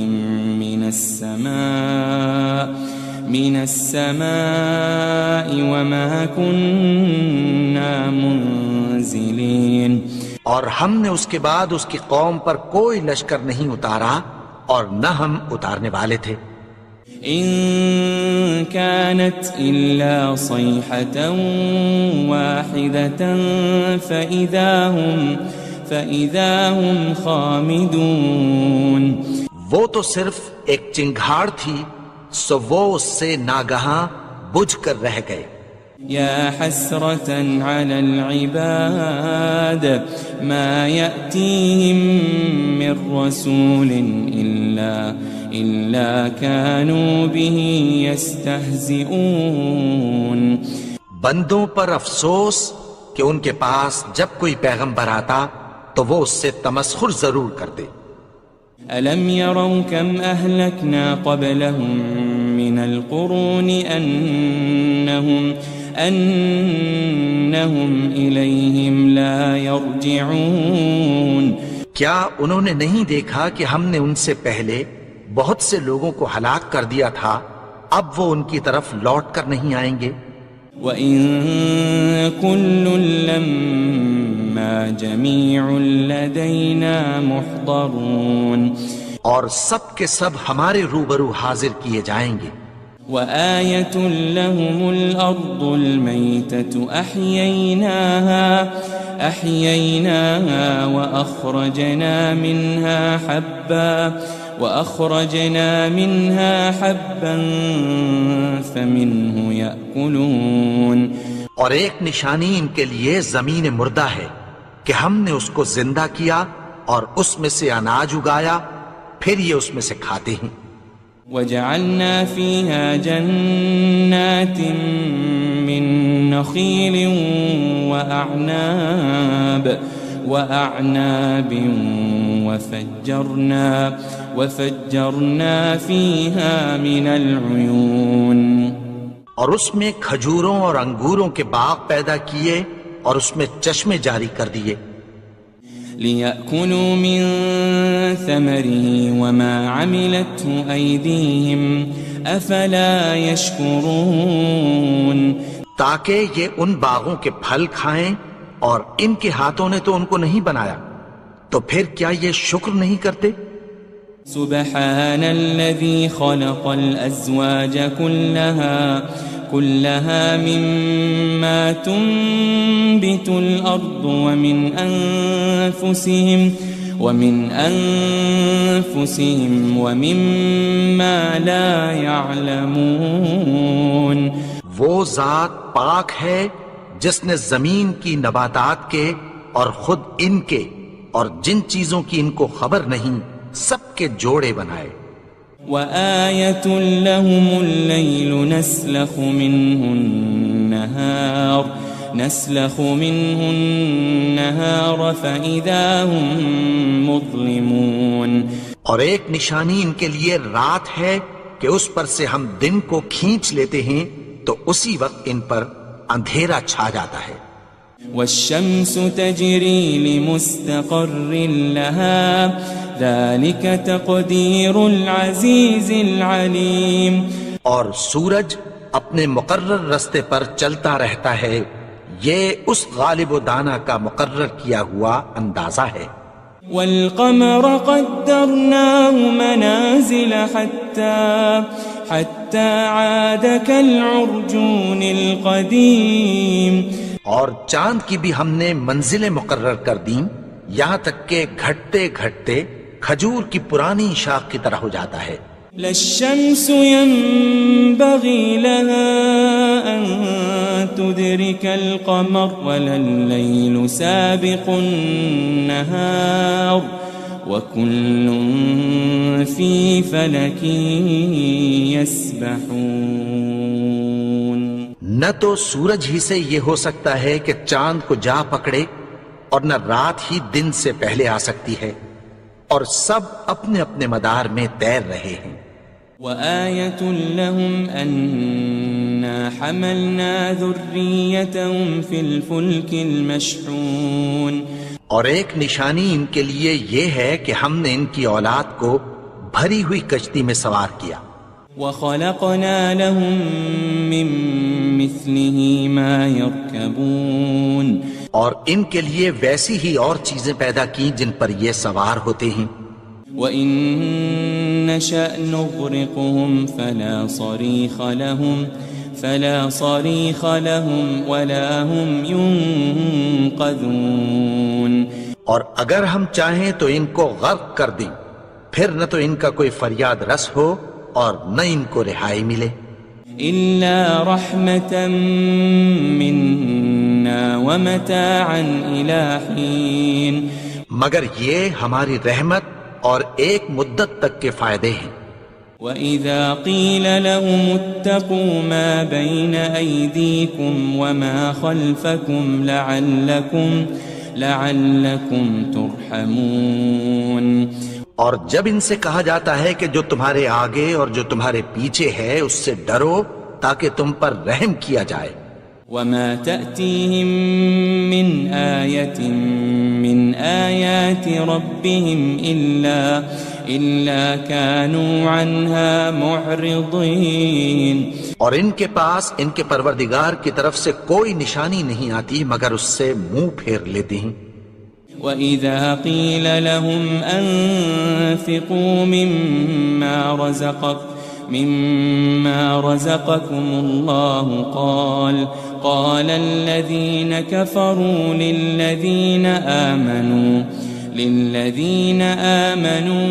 من السماء وما كنا منزلين. اور ہم نے اس کے بعد اس کی قوم پر کوئی لشکر نہیں اتارا اور نہ ہم اتارنے والے تھے. إن كانت إلا صيحة واحدة فإذا هم خامدون. وہ تو صرف ایک چنگھاڑ تھی، سو وہ اس سے ناگہاں بجھ کر رہ گئے. يا حسرة على العباد ما يأتيهم من رسول إلا كانوا به يستهزئون. بندوں پر افسوس کہ ان کے پاس جب کوئی پیغمبر آتا تو وہ اس سے تمسخر ضرور کرتے. ألم يروا كم أهلكنا قبلهم من القرون أنهم إليهم لا يرجعون. کیا انہوں نے نہیں دیکھا کہ ہم نے ان سے پہلے بہت سے لوگوں کو ہلاک کر دیا تھا، اب وہ ان کی طرف لوٹ کر نہیں آئیں گے. وَإِن كُلٌّ لَمَّا جَمِيعٌ لَدَيْنَا مُحْضَرُونَ. اور سب کے سب ہمارے روبرو حاضر کیے جائیں گے. وآية لهم الأرض الميتة أحييناها وأخرجنا منها حبا فمنه يأكلون. اور ایک نشانی ان کے لیے زمین مردہ ہے کہ ہم نے اس کو زندہ کیا اور اس میں سے اناج اگایا، پھر یہ اس میں سے کھاتے ہیں. وجعلنا فيها جنات من نخيل وأعناب وفجرنا فيها من العيون. اور اس میں کھجوروں اور انگوروں کے باغ پیدا کیے اور اس میں چشمے جاری کر دیے. لِيَأْكُلُوا مِن ثَمَرِهِ وَمَا عَمِلَتْهُ أَيْدِيهِمْ أَفَلَا يَشْكُرُونَ. تاکہ یہ ان باغوں کے پھل کھائیں اور ان کے ہاتھوں نے تو ان کو نہیں بنایا، تو پھر کیا یہ شکر نہیں کرتے؟ سبحان الذي خلق الأزواج كلها مما تنبت الأرض ومن أنفسهم ومما لا يعلمون. وہ ذات پاک ہے جس نے زمین کی نباتات کے اور خود ان کے اور جن چیزوں کی ان کو خبر نہیں سب کے جوڑے بنائے. وآية لهم الليل نسلخ منه النهار فإذا هم مظلمون. اور ایک نشانی ان کے لیے رات ہے کہ اس پر سے ہم دن کو کھینچ لیتے ہیں تو اسی وقت ان پر اندھیرا چھا جاتا ہے. والشمس تجري لمستقر لها ذلك تقدير العزيز العليم. اور سورج اپنے مقرر رستے پر چلتا رہتا ہے، یہ اس غالب و دانا کا مقرر کیا ہوا اندازہ ہے. والقمر قدرناه منازل حتى عاد كالعرجون القديم. اور چاند کی بھی ہم نے منزلیں مقرر کر دیں یہاں تک کہ گھٹتے گھٹتے کھجور کی پرانی شاخ کی طرح ہو جاتا ہے. للشمس ينبغي لها أن تدرك القمر ولا الليل سابق النهار وكل في فلك يسبحون. نہ تو سورج ہی سے یہ ہو سکتا ہے کہ چاند کو جا پکڑے اور نہ رات ہی دن سے پہلے آ سکتی ہے، اور سب اپنے اپنے مدار میں تیر رہے ہیں. وآية لهم أنا حملنا ذريتهم في الفلك المشحون. اور ایک نشانی ان کے لیے یہ ہے کہ ہم نے ان کی اولاد کو بھری ہوئی کشتی میں سوار کیا. وخلقنا لهم من مثله ما يركبون. اور ان کے لیے ویسی ہی اور چیزیں پیدا کی جن پر یہ سوار ہوتے ہیں. وَإِن نَّشَأْ نُغْرِقْهُمْ فَلَا صَرِيخَ لَهُمْ وَلَا هُمْ يُنقَذُونَ. اور اگر ہم چاہیں تو ان کو غرق کر دیں، پھر نہ تو ان کا کوئی فریاد رس ہو اور نہ ان کو رہائی ملے. إِلَّا رَحْمَةً مِّنَّا وَمَتَاعًا إِلَى حِينٍ. مگر یہ ہماری رحمت اور ایک مدت تک کے فائدے ہیں. وَإِذَا قِيلَ لَهُمُ اتَّقُوا مَا بَيْنَ أَيْدِيكُمْ وَمَا خَلْفَكُمْ لَعَلَّكُمْ تُرْحَمُونَ. اور جب ان سے کہا جاتا ہے کہ جو تمہارے آگے اور جو تمہارے پیچھے ہے اس سے ڈرو تاکہ تم پر رحم کیا جائے. وَمَا تَأْتِيهِم مِّنْ آيَةٍ مِّنْ آيَاتِ رَبِّهِمْ إِلَّا كَانُوا عَنْهَا مُعْرِضِينَ. اور ان کے پاس ان کے پروردگار کی طرف سے کوئی نشانی نہیں آتی مگر اس سے منہ پھیر لیتے ہیں. وَإِذَا قِيلَ لَهُمْ أَنفِقُوا مِمَّا رَزَقَكُمُ اللَّهُ قَالَ الَّذِينَ كَفَرُوا لِلَّذِينَ آمَنُوا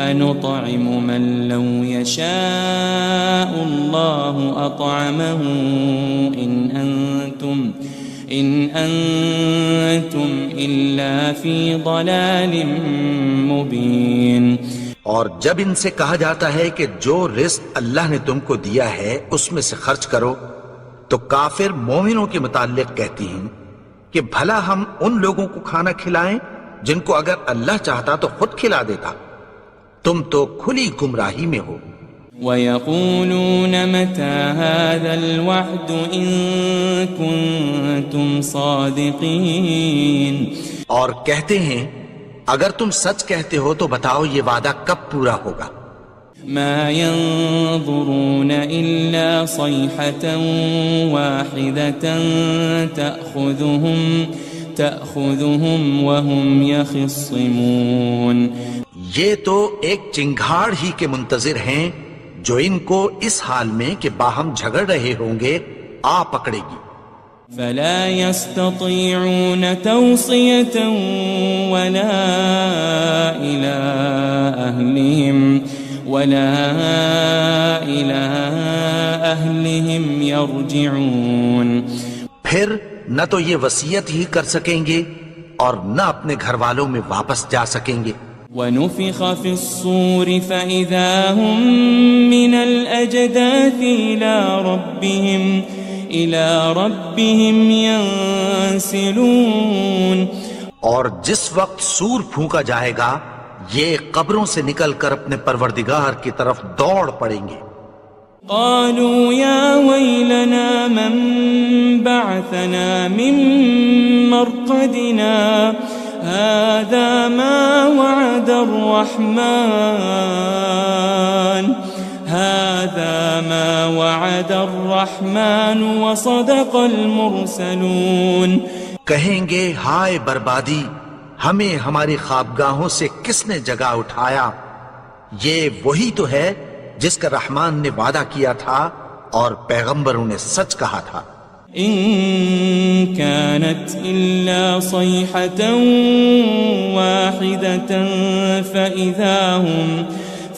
أَنُطْعِمُ مَن لَّوْ يَشَاءُ اللَّهُ أَطْعَمَهُ إِنْ أَنْتُمْ إِلَّا فِي ضَلَالٍ مُبِينٍ۔ اور جب ان سے کہا جاتا ہے کہ جو رزق اللہ نے تم کو دیا ہے اس میں سے خرچ کرو، تو کافر مومنوں کے متعلق کہتی ہیں کہ بھلا ہم ان لوگوں کو کھانا کھلائیں جن کو اگر اللہ چاہتا تو خود کھلا دیتا، تم تو کھلی گمراہی میں ہو۔ وَيَقُولُونَ مَتَى هَذَا الْوَعْدُ إِن كُنتُمْ صَادِقِينَ، اور کہتے ہیں اگر تم سچ کہتے ہو تو بتاؤ یہ وعدہ کب پورا ہوگا۔ ما ينظرون إلا صيحة واحدة تأخذهم وهم يخصمون، یہ تو ایک چنگھاڑ ہی کے منتظر ہیں جو ان کو اس حال میں کہ باہم جھگڑ رہے ہوں گے آ پکڑے گی۔ فلا يستطيعون توصية ولا إلى أهلهم يرجعون، پھر نہ تو یہ وصیت ہی کر سکیں گے اور نہ اپنے گھر والوں میں واپس جا سکیں گے۔ ونفخ في الصور فإذا هم من الأجداث إلى ربهم ينسلون، اور جس وقت سور پھونکا جائے گا یہ قبروں سے نکل کر اپنے پروردگار کی طرف دوڑ پڑیں گے۔ قالوا يا ويلنا من بعثنا من مرقدنا هذا ما وعد الرحمن وصدق المرسلون، کہیں گے ہائے بربادی، ہمیں ہماری خوابگاہوں سے کس نے جگا اٹھایا، یہ وہی تو ہے جس کا رحمان نے وعدہ کیا تھا اور پیغمبروں نے سچ کہا تھا۔ إن كانت إلا صيحة واحدة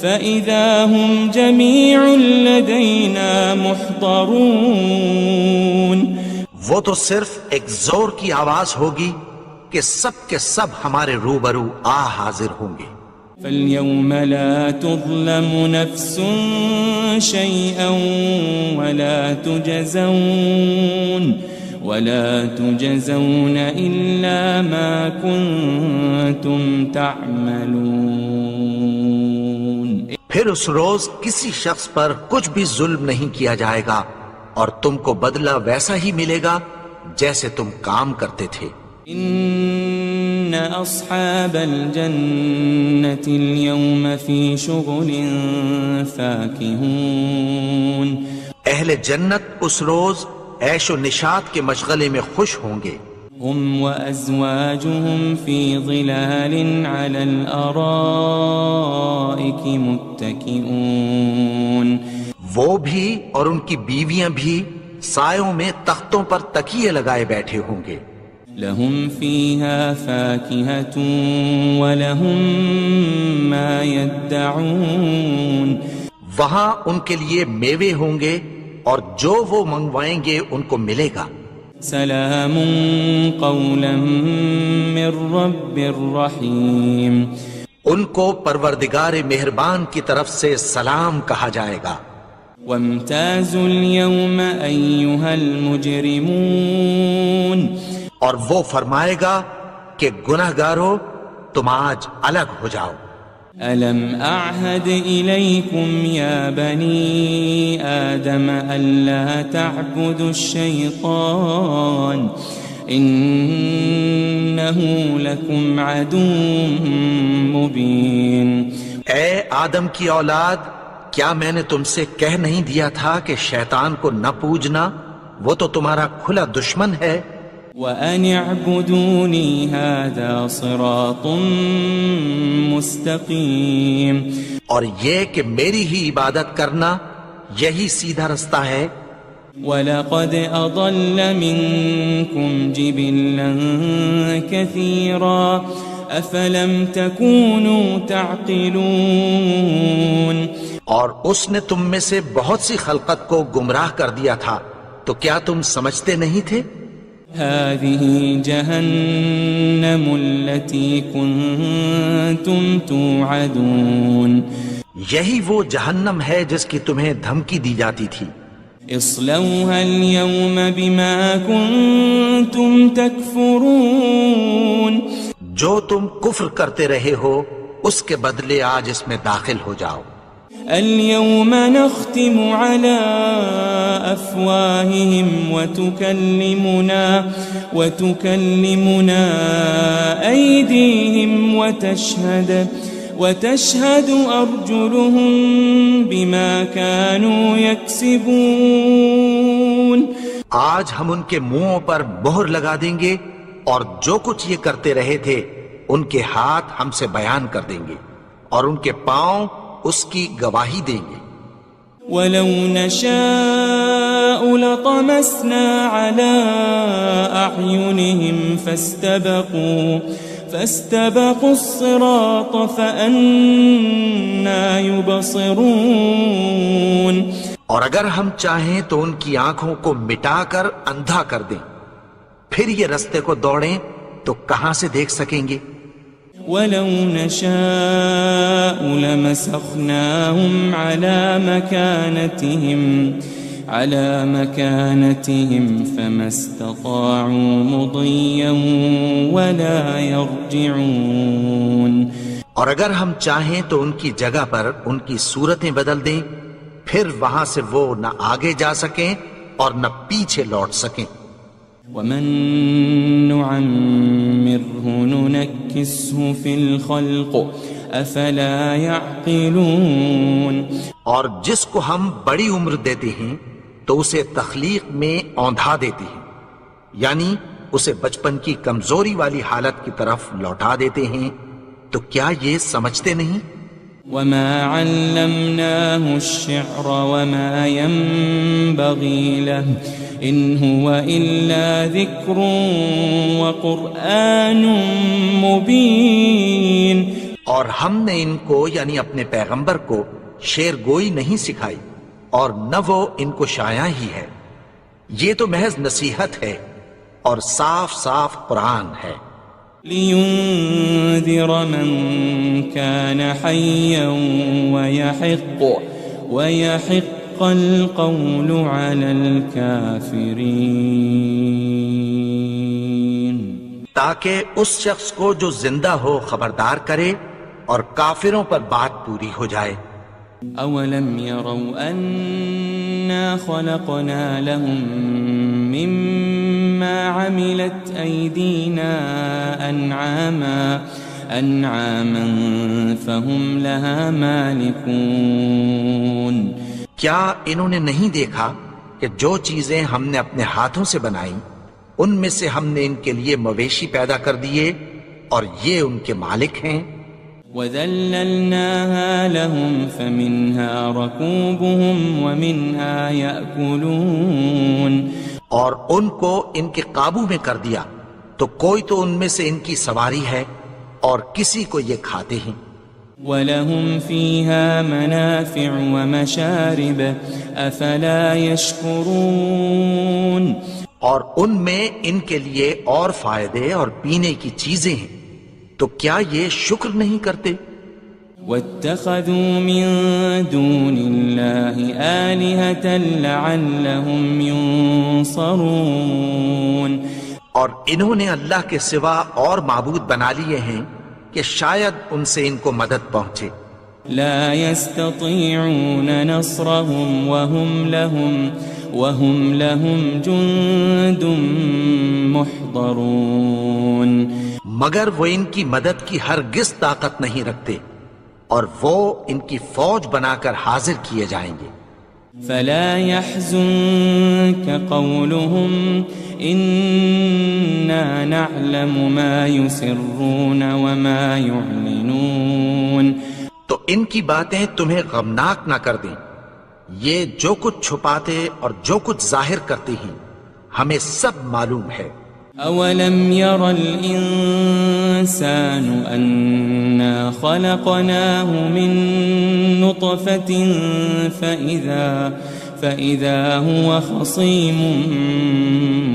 فإذا هم جميع لدينا محضرون، وہ تو صرف ایک زور کی آواز ہوگی کہ سب کے سب ہمارے روبرو آ حاضر ہوں گے۔ فاليوم لا تظلم نفس شيئا ولا تجزون إلا ما كنتم تعملون، پھر اس روز کسی شخص پر کچھ بھی ظلم نہیں کیا جائے گا اور تم کو بدلہ ویسا ہی ملے گا جیسے تم کام کرتے تھے۔ إن أصحاب الجنة اليوم في شغل فاكهون، اہل جنت اس روز عیش و نشاط کے مشغلے میں خوش ہوں گے۔ هم وأزواجهم في ظلال على الأرائك متكئون، وہ بھی اور ان کی بیویاں بھی سایوں میں تختوں پر تکیے لگائے بیٹھے ہوں گے۔ لهم فيها فاكهة ولهم ما يدعون، وہاں ان کے لیے میوے ہوں گے اور جو وہ منگوائیں گے ان کو ملے گا۔ سلام قولا من رب رحیم، ان کو پروردگار مہربان کی طرف سے سلام کہا جائے گا۔ وامتازوا اليوم أيها المجرمون، اور وہ فرمائے گا کہ گناہگارو تم آج الگ ہو جاؤ۔ ألم أعهد إليكم يا بني آدم ألا تعبدوا الشيطان إنه لكم عدو مبين، اے آدم کی اولاد، کیا میں نے تم سے کہہ نہیں دیا تھا کہ شیطان کو نہ پوجنا، وہ تو تمہارا کھلا دشمن ہے۔ وَأَنِ اعْبُدُونِي هَذَا صِرَاطٌ مُسْتَقِيم، اور یہ کہ میری ہی عبادت کرنا یہی سیدھا رستہ ہے۔ وَلَقَدْ أَضَلَّ مِنْكُمْ جِبِلًّا كَثِيرًا أَفَلَمْ تَكُونُوا تَعْقِلُونَ، اور اس نے تم میں سے بہت سی خلقت کو گمراہ کر دیا تھا، تو کیا تم سمجھتے نہیں تھے؟ هذه جهنم التي كنتم توعدون، یہی وہ جہنم ہے جس کی تمہیں دھمکی دی جاتی تھی۔ اصلوها اليوم بما كنتم تكفرون، جو تم کفر کرتے رہے ہو اس کے بدلے آج اس میں داخل ہو جاؤ۔ اليوم نختم على أفواههم وتكلمنا أيديهم وتشهد أرجلهم بما كانوا يكسبون، آج ہم ان کے منہوں پر مہر لگا دیں گے اور جو کچھ یہ کرتے رہے تھے ان کے ہاتھ ہم سے بیان کر دیں گے اور ان کے پاؤں اس کی گواہی دیں گے۔ وَلَوْ نَشَاءُ لَطَمَسْنَا عَلَىٰ أَعْيُنِهِمْ فَاسْتَبَقُوا الصِّرَاطَ فَأَنَّىٰ يُبْصِرُونَ، اور اگر ہم چاہیں تو ان کی آنکھوں کو مٹا کر اندھا کر دیں، پھر یہ رستے کو دوڑیں تو کہاں سے دیکھ سکیں گے؟ وَلَوْ نَشَاءُ لَمَسَخْنَاهُمْ عَلَى مَكَانَتِهِمْ فَمَا اسْتَطَاعُوا مُضِيًّا وَلَا يَرْجِعُونَ، اور اگر ہم چاہیں تو ان کی جگہ پر ان کی صورتیں بدل دیں، پھر وہاں سے وہ نہ آگے جا سکیں اور نہ پیچھے لوٹ سکیں۔ وَمَن نُعَمِّرْهُ نُنَكِّسْهُ فِي الْخَلْقِ أَفَلَا يَعْقِلُونَ، اور جس کو ہم بڑی عمر دیتے ہیں تو اسے تخلیق میں اوندھا دیتے ہیں، یعنی اسے بچپن کی کمزوری والی حالت کی طرف لوٹا دیتے ہیں، تو کیا یہ سمجھتے نہیں؟ وَمَا عَلَّمْنَاهُ الشِّعْرَ وَمَا يَنبَغِي لَهُ إِنْ هُوَ إِلَّا ذِكْرٌ وَقُرْآنٌ مُبِينٌ، اور ہم نے ان کو یعنی اپنے پیغمبر کو شعر گوئی نہیں سکھائی اور نہ وہ ان کو شایع ہی ہے، یہ تو محض نصیحت ہے اور صاف صاف قرآن ہے۔ لِيُنذِرَ مَن كَانَ حَيًّا وَيَحِقَّ الْقَوْلُ عَلَى الْكَافِرِينَ، تاکہ اس شخص کو جو زندہ ہو خبردار کرے اور کافروں پر بات پوری ہو جائے۔ أَوَلَمْ يَرَوْا أَنَّا خَلَقْنَا لَهُم مِّمَّا عَمِلَتْ أَيْدِينَا أَنْعَامًا فَهُمْ لَهَا مَالِكُونَ، کیا انہوں نے نہیں دیکھا کہ جو چیزیں ہم نے اپنے ہاتھوں سے بنائیں ان میں سے ہم نے ان کے لیے مویشی پیدا کر دیے اور یہ ان کے مالک ہیں۔ وَذَلَّلْنَاهَا لَهُمْ فَمِنْهَا رَكُوبُهُمْ وَمِنْهَا يَأْكُلُونَ، اور ان کو ان کے قابو میں کر دیا تو کوئی تو ان میں سے ان کی سواری ہے اور کسی کو یہ کھاتے ہیں۔ وَلَهُمْ فِيهَا مَنَافِعُ وَمَشَارِبُ أَفَلَا يَشْكُرُونَ، اور ان میں ان کے لیے اور فائدے اور پینے کی چیزیں ہیں، تو کیا یہ شکر نہیں کرتے؟ وَاتَّخَذُوا مِن دُونِ اللَّهِ آلِهَةً لَعَلَّهُمْ يُنصَرُونَ، اور انہوں نے اللہ کے سوا اور معبود بنا لیے ہیں کہ شاید ان سے ان کو مدد پہنچے۔ لا يستطيعون نصرهم وهم لهم جند محضرون، مگر وہ ان کی مدد کی ہرگز طاقت نہیں رکھتے اور وہ ان کی فوج بنا کر حاضر کیے جائیں گے۔ فلا يحزنك قولهم إنا نعلم ما يسرون وما يعلنون. تو ان کی باتیں تمہیں غمناک نہ کر دیں. یہ جو کچھ چھپاتے اور جو کچھ ظاہر کرتی ہیں ہمیں سب معلوم ہے. أولم ير الإنسان أنا خلقناه من نطفة فإذا هو خصيم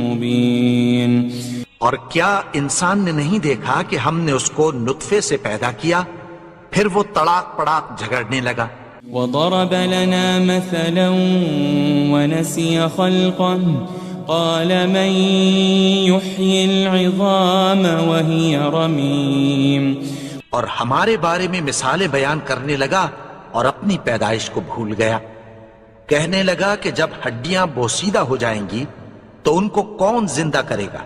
مبين. اور کیا انسان نے نہیں دیکھا کہ ہم نے اس کو نطفے سے پیدا کیا پھر وہ تڑاک پڑاک جھگڑنے لگا. وضرب لنا مثلا ونسي خلقه قال من يحيي العظام وهي رميم. اور ہمارے بارے میں مثالیں بیان کرنے لگا اور اپنی پیدائش کو بھول گیا. کہنے لگا کہ جب ہڈیاں بوسیدہ ہو جائیں گی تو ان کو کون زندہ کرے گا؟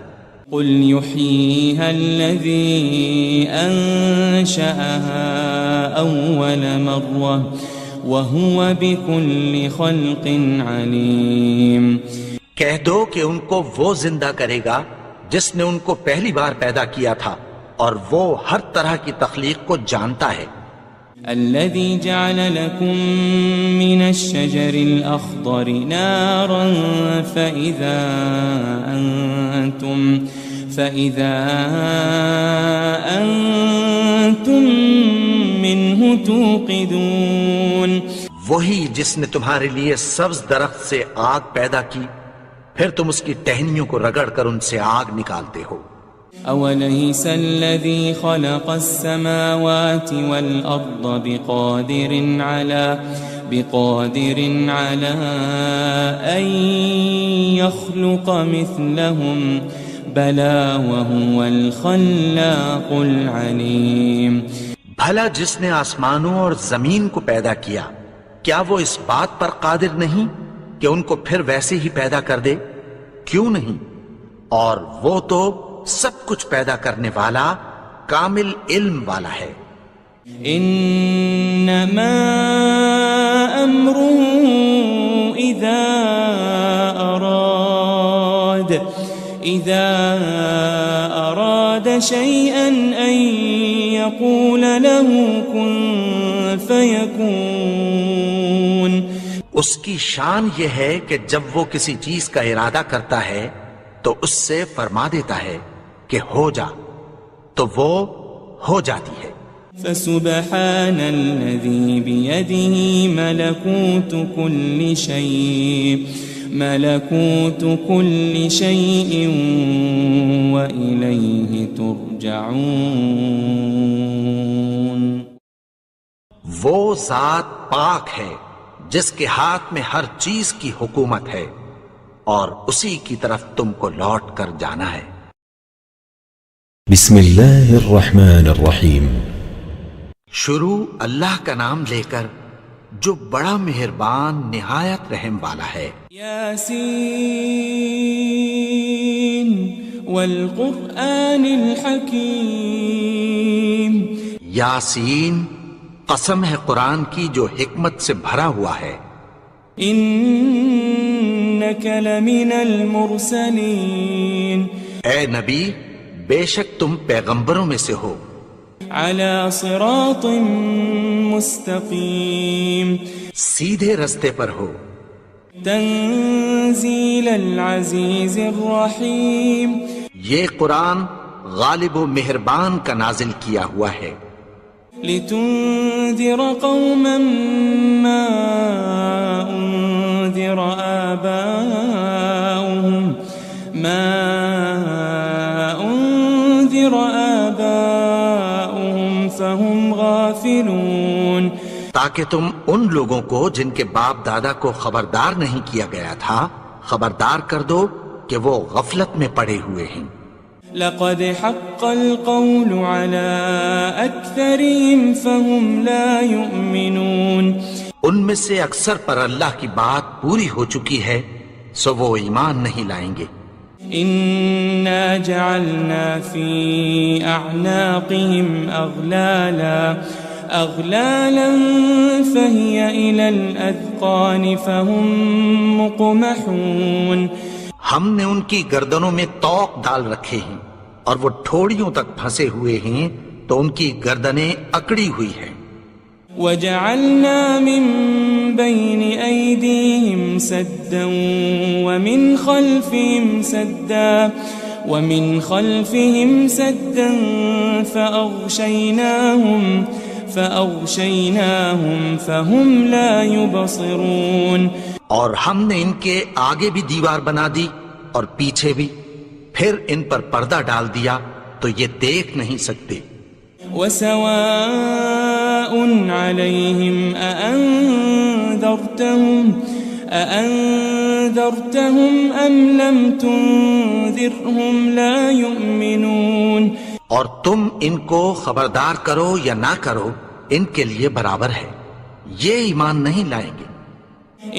قل يحييها الذي أنشأها أول مرة وهو بكل خلق عليم. کہہ دو کہ ان کو وہ زندہ کرے گا جس نے ان کو پہلی بار پیدا کیا تھا اور وہ ہر طرح کی تخلیق کو جانتا ہے. الذي جعل لكم من الشجر الأخضر نارا فإذا أنتم منه توقدون. وہی جس نے تمہارے لیے سبز درخت سے آگ پیدا کی پھر تم اس کی ٹہنیوں کو رگڑ کر ان سے آگ نکالتے ہو. أوليس الذي خلق السماوات والأرض بقادر على أن يخلق مثلهم بلى وهو الخلاق العليم. بھلا جس نے آسمانوں اور زمین کو پیدا کیا کیا وہ اس بات پر قادر نہیں کہ ان کو پھر ویسے ہی پیدا کر دے؟ کیوں نہیں؟ اور وہ تو سب کچھ پیدا کرنے والا کامل علم والا ہے. انما امره اذا اراد شيئا ان يقول له كن فيكون. اس کی شان یہ ہے کہ جب وہ کسی چیز کا ارادہ کرتا ہے تو اس سے فرما دیتا ہے کہ ہو جا تو وہ ہو جاتی ہے. فسبحان الذي بيده ملكوت كل شيء وإليه ترجعون. وہ ذات پاک ہے جس کے ہاتھ میں ہر چیز کی حکومت ہے اور اسی کی طرف تم کو لوٹ کر جانا ہے. بسم اللہ الرحمن الرحیم. شروع اللہ کا نام لے کر جو بڑا مہربان نہایت رحم والا ہے. یاسین والقرآن الحکیم. یاسین قسم ہے قرآن کی جو حکمت سے بھرا ہوا ہے. انک لمن المرسلین. اے نبی بے شک تم پیغمبروں میں سے ہو. علی صراط مستقیم. سیدھے رستے پر ہو. تنزیل العزیز الرحیم. یہ قرآن غالب و مہربان کا نازل کیا ہوا ہے. لتنذر قوما ما انذر آباؤهم فهم غافلون. تاکہ تم ان لوگوں کو جن کے باپ دادا کو خبردار نہیں کیا گیا تھا خبردار کر دو کہ وہ غفلت میں پڑے ہوئے ہیں. لقد حق القول على أكثرهم فهم لا يؤمنون. ان میں سے اکثر پر اللہ کی بات پوری ہو چکی ہے سو وہ ایمان نہیں لائیں گے. إنا جعلنا في أعناقهم أغلالا أغلالا فهي إلى الأذقان فهم مقمحون. ہم نے ان کی گردنوں میں طوق ڈال رکھے ہیں اور وہ ٹھوڑیوں تک پھنسے ہوئے ہیں تو ان کی گردنیں اکڑی ہوئی ہیں. وجعلنا من بين أيديهم سدا ومن خلفهم سدا فأغشيناهم فهم لا يبصرون. اور ہم نے ان کے آگے بھی دیوار بنا دی اور پیچھے بھی، پھر ان پر پردہ ڈال دیا تو یہ دیکھ نہیں سکتے. وسواء عليهم أأنذرتهم أم لم تنذرهم لا يؤمنون. اور تم ان کو خبردار کرو یا نہ کرو ان کے لیے برابر ہے، یہ ایمان نہیں لائیں گے.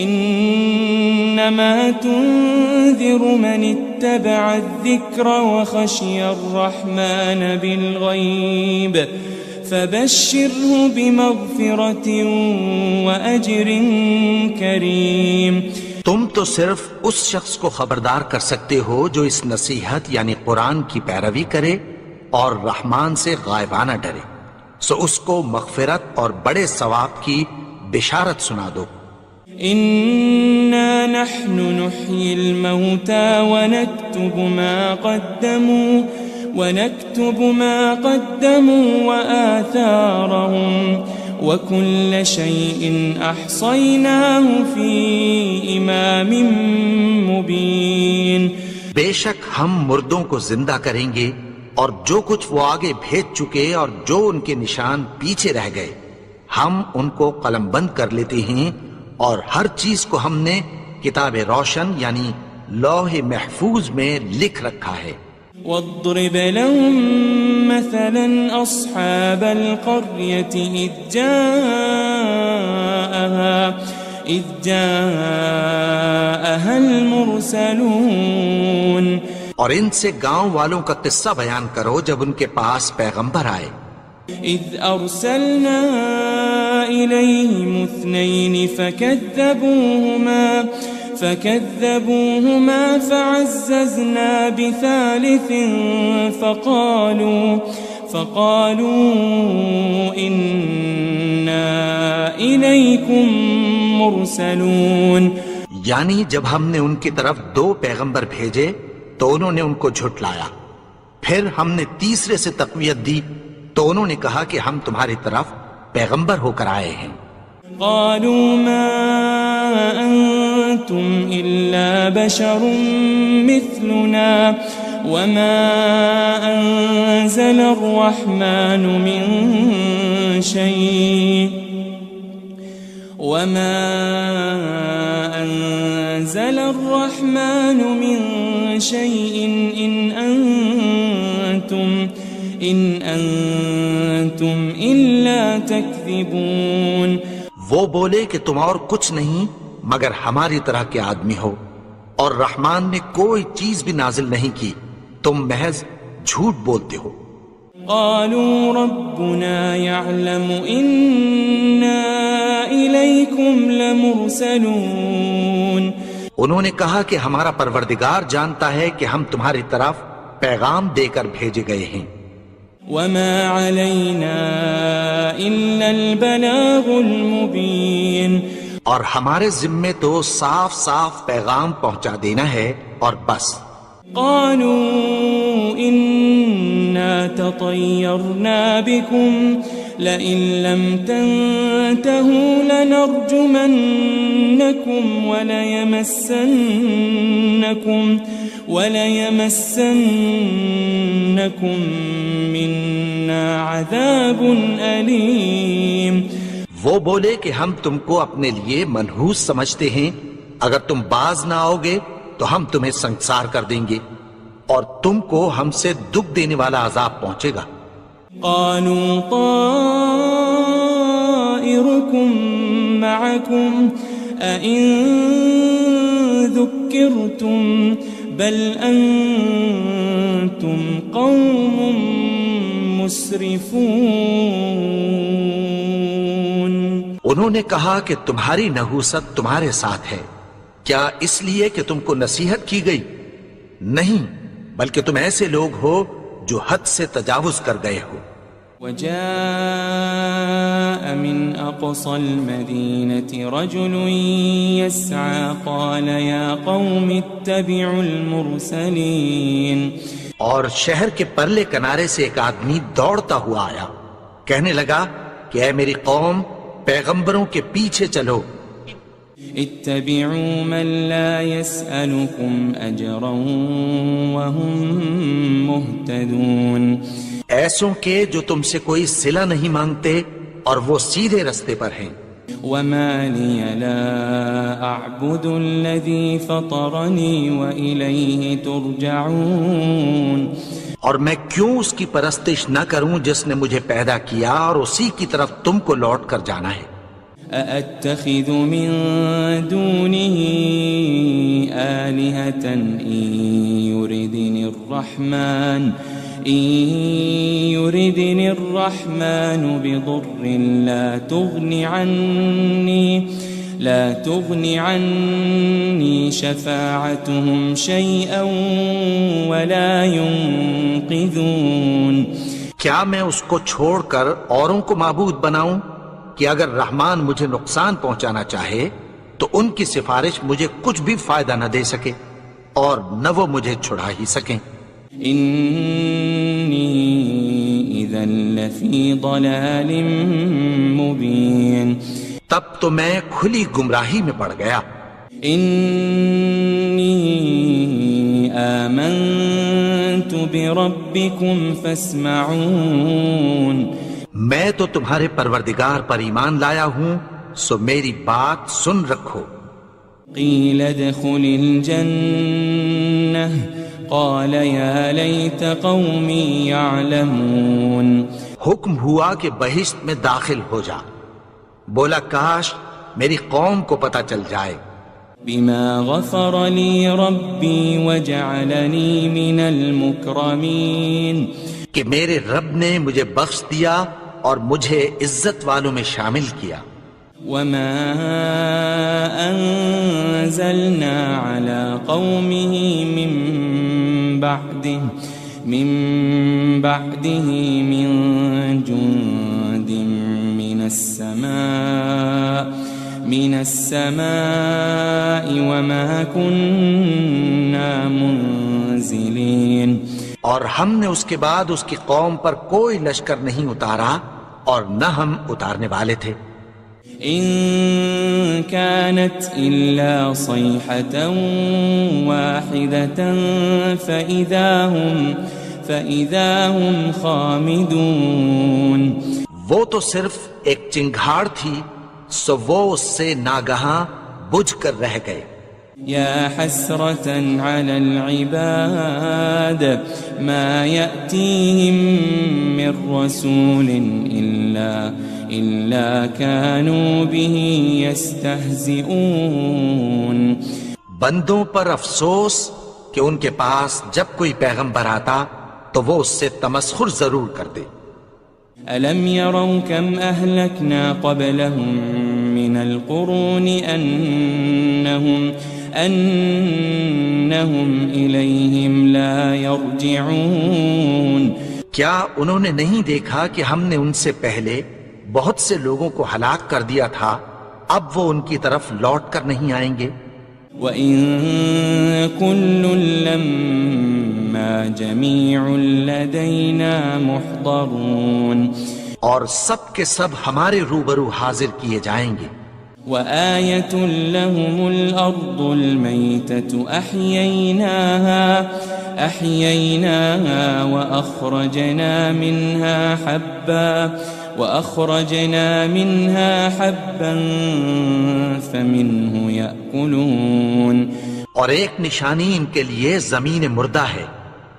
انما تنذر من اتبع الذکر وخشی الرحمن بالغیب فبشره بمغفرة واجر کریم. تم تو صرف اس شخص کو خبردار کر سکتے ہو جو اس نصیحت یعنی قرآن کی پیروی کرے اور رحمان سے غائبانہ ڈرے، سو اس کو مغفرت اور بڑے ثواب کی بشارت سنا دو. إنا نحن نحيي الموتى ونكتب ما قدموا وآثارهم وكل شيء أحصيناه في إمام مبين. بے شک ہم مردوں کو زندہ کریں گے اور جو کچھ وہ آگے بھیج چکے اور جو ان کے نشان پیچھے رہ گئے ہم ان کو قلم بند کر لیتے ہیں، اور ہر چیز کو ہم نے کتاب روشن یعنی لوح محفوظ میں لکھ رکھا ہے. واضرب لهم مثلا أصحاب القرية إذ جاءها المرسلون. اور ان سے گاؤں والوں کا قصہ بیان کرو جب ان کے پاس پیغمبر آئے. إذ أرسلنا إليهم 2 فكذبوهما فعززنا بثالث فقالوا إنا إليكم مرسلون. یعنی جب ہم نے ان کی طرف 2 پیغمبر بھیجے تو انہوں نے ان کو جھٹلایا، پھر ہم نے تیسرے سے تقویت دی تو انہوں نے کہا کہ ہم تمہاری طرف پیغمبر ہو کر آئے ہیں. قالوا ما أنتم إلا بشر مثلنا وما أنزل الرحمن من شيء إن أنتم إلا تكذبون. وہ بولے کہ تم اور کچھ نہیں مگر ہماری طرح کے آدمی ہو، اور رحمان نے کوئی چیز بھی نازل نہیں کی، تم محض جھوٹ بولتے ہو. قالوا ربنا يعلم إنا إليكم لمرسلون. انہوں نے کہا کہ ہمارا پروردگار جانتا ہے کہ ہم تمہاری طرف پیغام دے کر بھیجے گئے ہیں. وما علينا إلا البلاغ المبين. اور ہمارے ذمے تو صاف صاف پیغام پہنچا دینا ہے اور بس. قالوا إنا تطيرنا بكم لئن لم تنتهوا لنرجمنكم وليمسنكم منا عذاب أليم. وہ بولے کہ ہم تم کو اپنے لیے منحوس سمجھتے ہیں، اگر تم باز نہ آؤ گے تو ہم تمہیں سنسار کر دیں گے اور تم کو ہم سے دکھ دینے والا عذاب پہنچے گا. قالوا طائركم معكم أئن ذكرتم بل أنتم قوم مسرفون. انہوں نے کہا کہ تمہاری نحوست تمہارے ساتھ ہے، کیا اس لیے کہ تم کو نصیحت کی گئی؟ نہیں، بلکہ تم ایسے لوگ ہو جو حد سے تجاوز کر گئے ہو۔ وجاء من أقصى المدينة رجل يسعى قال يا قوم اتبعوا المرسلين۔ اور شہر کے پرلے کنارے سے ایک آدمی دوڑتا ہوا آیا، کہنے لگا کہ اے میری قوم، پیغمبروں کے پیچھے چلو۔ اتبعوا من لا يسألكم أجرا وهم مهتدون۔ ایسوں کے جو تم سے کوئی صلہ نہیں مانگتے اور وہ سیدھے رستے پر ہیں۔ وما لي لا أعبد الذي فطرني وإليه ترجعون۔ اور میں کیوں اس کی پرستش نہ کروں جس نے مجھے پیدا کیا اور اسی کی طرف تم کو لوٹ کر جانا ہے۔ أأتخذ من دونه آلهة إن يردني الرحمن بضر لا تغن عني شفاعتهم شيئا ولا ينقذون۔ کیا میں اس کو چھوڑ کر اوروں کو معبود بناؤں کہ اگر رحمان مجھے نقصان پہنچانا چاہے تو ان کی سفارش مجھے کچھ بھی فائدہ نہ دے سکے اور نہ وہ مجھے چھڑا ہی سکیں۔ إني إذا لفي ضلال مبين۔ تب تو میں کھلی گمراہی میں پڑ گیا۔ إني آمنت بربكم فاسمعون۔ میں تو تمہارے پروردگار پر ایمان لایا ہوں، سو میری بات سن رکھو۔ قيل ادخل الجنة قال يا ليت قومي يعلمون۔ حکم ہوا کہ بہشت میں داخل ہو جا، بولا کاش میری قوم کو پتہ چل جائے۔ بما غفر لي ربي وجعلني من المكرمين۔ کہ میرے رب نے مجھے بخش دیا اور مجھے عزت والوں میں شامل کیا۔ وما أنزلنا على قومه من بعده من جند من السماء وما كنا منزلين۔ اور ہم نے اس کے بعد اس کی قوم پر کوئی لشکر نہیں اتارا اور نہ ہم اتارنے والے تھے۔ إن كانت إلا صيحة واحدة فإذا هم خامدون۔ وہ تو صرف ایک چنگھاڑ تھی، سو وہ اس سے ناگہاں بجھ کر رہ گئے۔ يا حسرة على العباد ما يأتيهم من رسول إلا كانوا به يستهزئون۔ بندوں پر افسوس کہ ان کے پاس جب کوئی پیغمبر آتا تو وہ اس سے تمسخر ضرور کرتے۔ ألم يروا كم أهلكنا قبلهم من القرون أنهم إليهم لا يرجعون۔ کیا انہوں نے نہیں دیکھا کہ ہم نے ان سے پہلے بہت سے لوگوں کو ہلاک کر دیا تھا، اب وہ ان کی طرف لوٹ کر نہیں آئیں گے۔ وَإِن كُلٌّ لَمَّا جَمِيعٌ لَدَيْنَا مُحْضَرُونَ۔ اور سب کے سب ہمارے روبرو حاضر کیے جائیں گے۔ وآية لهم الأرض الميتة أحييناها وأخرجنا منها حبا فمنه يأكلون۔ اور ایک نشانی ان کے لیے زمین مردہ ہے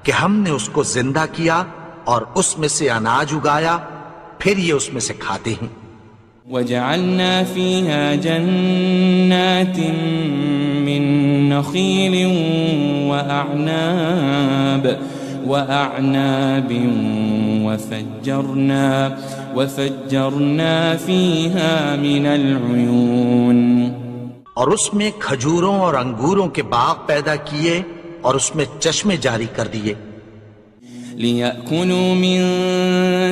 کہ ہم نے اس کو زندہ کیا اور اس میں سے اناج اگایا، پھر یہ اس میں سے کھاتے ہیں۔ وجعلنا فيها جنات من نخيل وأعناب وأعناب وفجرنا فيها من العيون اور اس میں کھجوروں اور انگوروں کے باغ پیدا کیے اور اس میں چشمے جاری کر دیے لِيَأْكُلُوا مِن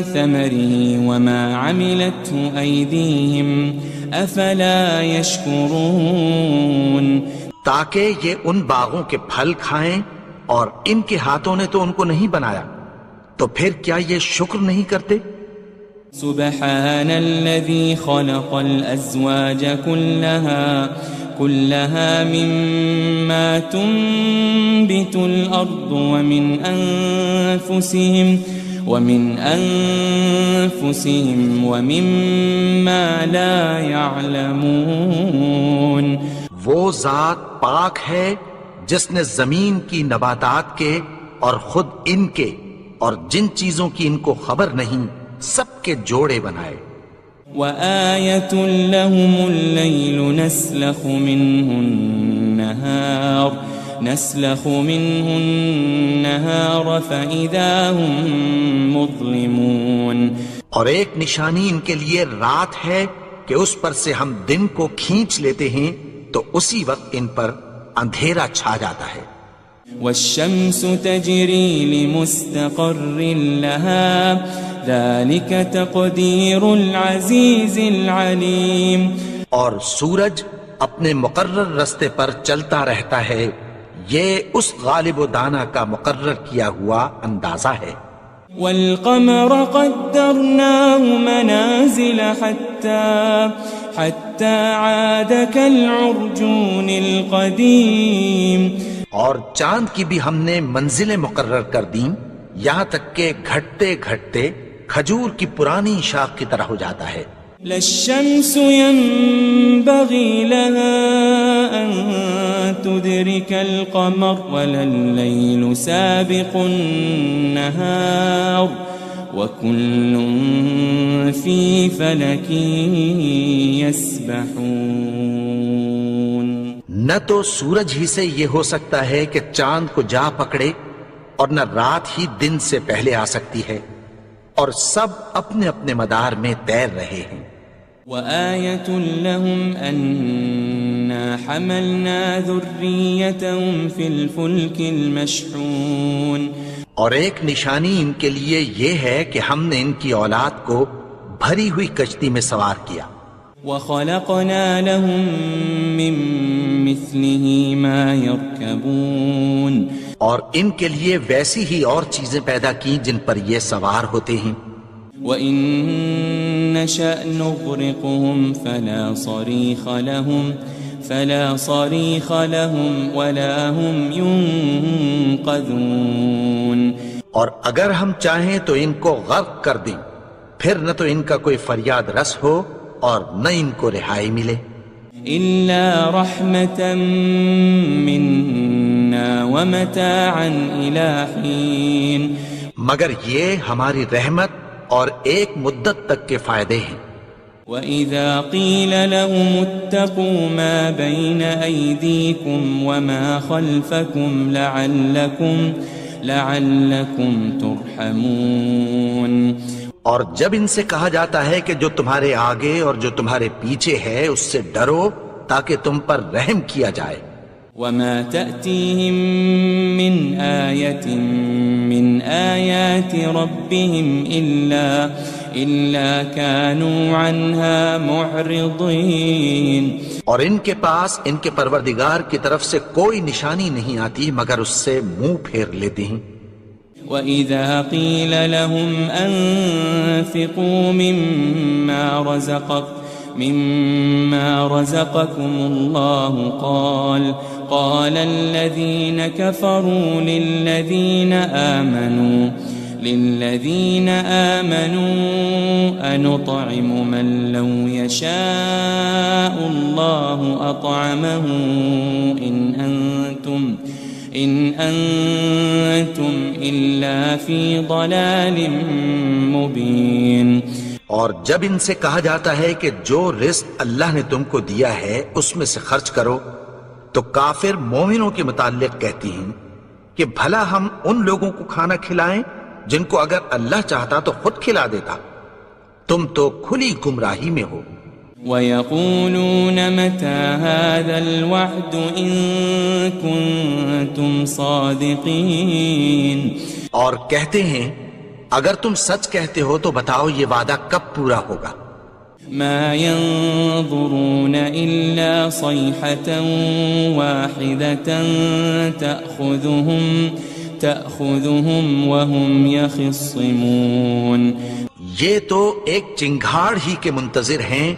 ثَمَرِهِ وَمَا عَمِلَتْهُ أَيْدِيهِمْ أَفَلَا يَشْكُرُونَ تاکہ یہ ان باغوں کے پھل کھائیں اور ان کے ہاتھوں نے تو ان کو نہیں بنایا تو پھر کیا یہ شکر نہیں کرتے سبحان الذي خلق الأزواج كلها مما تنبت الأرض ومن أنفسهم ومما لا يعلمون وہ ذات پاک ہے جس نے زمین کی نباتات کے اور خود ان کے اور جن چیزوں کی ان کو خبر نہیں سب کے جوڑے بنائے وآية لهم الليل نسلخ منه النهار فإذا هم مظلمون اور ایک نشانی ان کے لیے رات ہے کہ اس پر سے ہم دن کو کھینچ لیتے ہیں تو اسی وقت ان پر اندھیرا چھا جاتا ہے والشمس تجري لمستقر لها ذلك تقدير العزيز العليم اور سورج اپنے مقرر رستے پر چلتا رہتا ہے یہ اس غالب و دانا کا مقرر کیا ہوا اندازہ ہے والقمر قدرناه منازل حتى عاد كالعرجون القديم اور چاند کی بھی ہم نے منزلیں مقرر کر دیں یہاں تک کہ گھٹتے گھٹتے کھجور کی پرانی شاخ کی طرح ہو جاتا ہے للشمس ينبغي لها أن تدرك القمر ولا الليل سابق النهار وكل في فلك يسبحون نہ تو سورج ہی سے یہ ہو سکتا ہے کہ چاند کو جا پکڑے اور نہ رات ہی دن سے پہلے آ سکتی ہے اور سب اپنے اپنے مدار میں تیر رہے ہیں وآية لهم أنا حملنا ذريتهم في الفلك المشحون اور ایک نشانی ان کے لیے یہ ہے کہ ہم نے ان کی اولاد کو بھری ہوئی کشتی میں سوار کیا وخلقنا لهم من مثله ما يركبون اور ان کے لیے ویسی ہی اور چیزیں پیدا کی جن پر یہ سوار ہوتے ہیں وَإِن نَّشَأْ نُغْرِقْهُمْ فَلَا صَرِيخَ لَهُمْ وَلَا هُمْ يُنقَذُونَ اور اگر ہم چاہیں تو ان کو غرق کر دیں پھر نہ تو ان کا کوئی فریاد رس ہو اور نہ ان کو رہائی ملے إِلَّا رَحْمَةً مِّنَّا وَمَتَاعًا إِلَى حِينٍ مگر یہ ہماری رحمت اور ایک مدت تک کے فائدے ہیں وَإِذَا قِيلَ لَهُمُ اتَّقُوا مَا بَيْنَ أَيْدِيكُمْ وَمَا خَلْفَكُمْ لَعَلَّكُمْ تُرْحَمُونَ اور جب ان سے کہا جاتا ہے کہ جو تمہارے آگے اور جو تمہارے پیچھے ہے اس سے ڈرو تاکہ تم پر رحم کیا جائے وَمَا تَأْتِيهِم مِّنْ آيَةٍ مِّنْ آيَاتِ رَبِّهِمْ إِلَّا كَانُوا عَنْهَا مُعْرِضِينَ اور ان کے پاس ان کے پروردگار کی طرف سے کوئی نشانی نہیں آتی مگر اس سے منہ پھیر لیتے ہیں وَإِذَا قِيلَ لَهُمْ أَنفِقُوا مِمَّا رَزَقَكُمُ اللَّهُ قال الذين كفروا للذين آمنوا أنطعم من لو يشاء الله أطعمه إن أنتم إلا في ضلال مبين اور جب ان سے کہا جاتا ہے کہ جو رزق اللہ نے تم کو دیا ہے اس میں سے خرچ کرو تو کافر مومنوں کے متعلق کہتی ہیں کہ بھلا ہم ان لوگوں کو کھانا کھلائیں جن کو اگر اللہ چاہتا تو خود کھلا دیتا. تم تو کھلی گمراہی میں ہو. وَيَقُولُونَ مَتَى هَذَا الْوَعْدُ إِن كُنتُمْ صَادِقِينَ. اور کہتے ہیں اگر تم سچ کہتے ہو تو بتاؤ یہ وعدہ کب پورا ہوگا. مَا يَنظُرُونَ إِلَّا صَيْحَةً وَاحِدَةً تَأْخُذُهُمْ وَهُمْ يَخِصِّمُونَ. یہ تو ایک چنگھاڑ ہی کے منتظر ہیں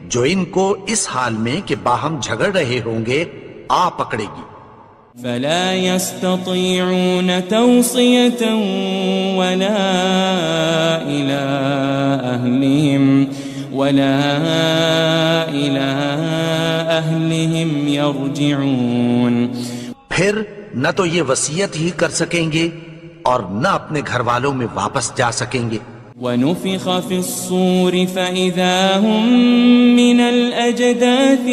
جو ان کو اس حال میں کہ باہم جھگڑ رہے ہوں گے آ پکڑے گی. فَلَا يَسْتَطِيعُونَ تَوْصِيَةً وَلَا إِلَىٰ أَهْلِهِمْ يَرْجِعُونَ. پھر نہ تو یہ وصیت ہی کر سکیں گے اور نہ اپنے گھر والوں میں واپس جا سکیں گے. وَنُفِخَ فِي الصُّورِ فَإِذَا هُم مِّنَ الْأَجْدَاثِ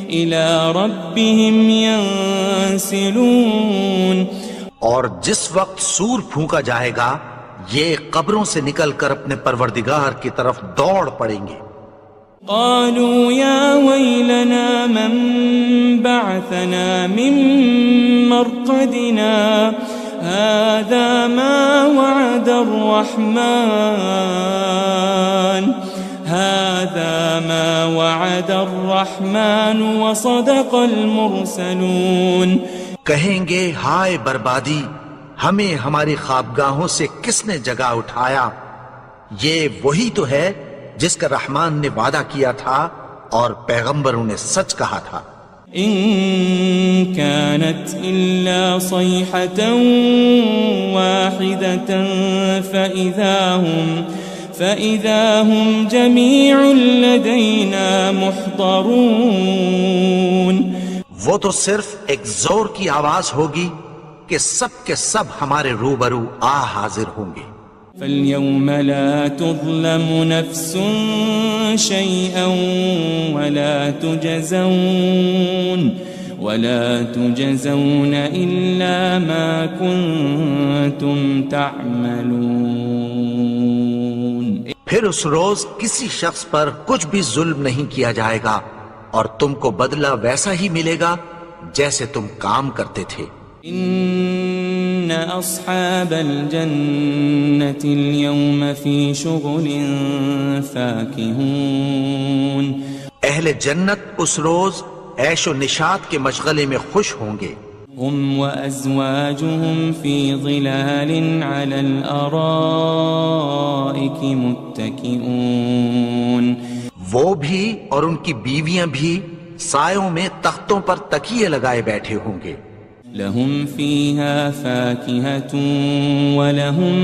إِلَىٰ رَبِّهِمْ يَنسِلُونَ. اور جس وقت سور پھونکا جائے گا یہ قبروں سے نکل کر اپنے پروردگار کی طرف دوڑ پڑیں گے. قالوا يا ويلنا من بعثنا من مرقدنا هذا ما وعد الرحمن وصدق المرسلون. کہیں گے ہائے بربادی، ہمیں ہماری خوابگاہوں سے کس نے جگا اٹھایا. یہ وہی تو ہے جس کا رحمان نے وعدہ کیا تھا اور پیغمبروں نے سچ کہا تھا. إن كانت إلا صيحة واحدة فإذا هم جميع لدينا محضرون. وہ تو صرف ایک زور کی آواز ہوگی کہ سب کے سب ہمارے روبرو آ حاضر ہوں گے. فَالْيَوْمَ لَا تُظْلَمُ نَفْسٌ شَيْئًا وَلَا تُجْزَوْنَ إِلَّا مَا كُنتُمْ تَعْمَلُونَ. پھر اس روز کسی شخص پر کچھ بھی ظلم نہیں کیا جائے گا اور تم کو بدلہ ویسا ہی ملے گا جیسے تم کام کرتے تھے. إن أصحاب الجنة اليوم في شغل فاكهون. اہل جنت اس روز عیش و نشاط کے مشغلے میں خوش ہوں گے. هم وأزواجهم في ظلال على الأرائك متكئون. وہ بھی اور ان کی بیویاں بھی سایوں میں تختوں پر تکیے لگائے بیٹھے ہوں گے. لهم فيها فاكهة ولهم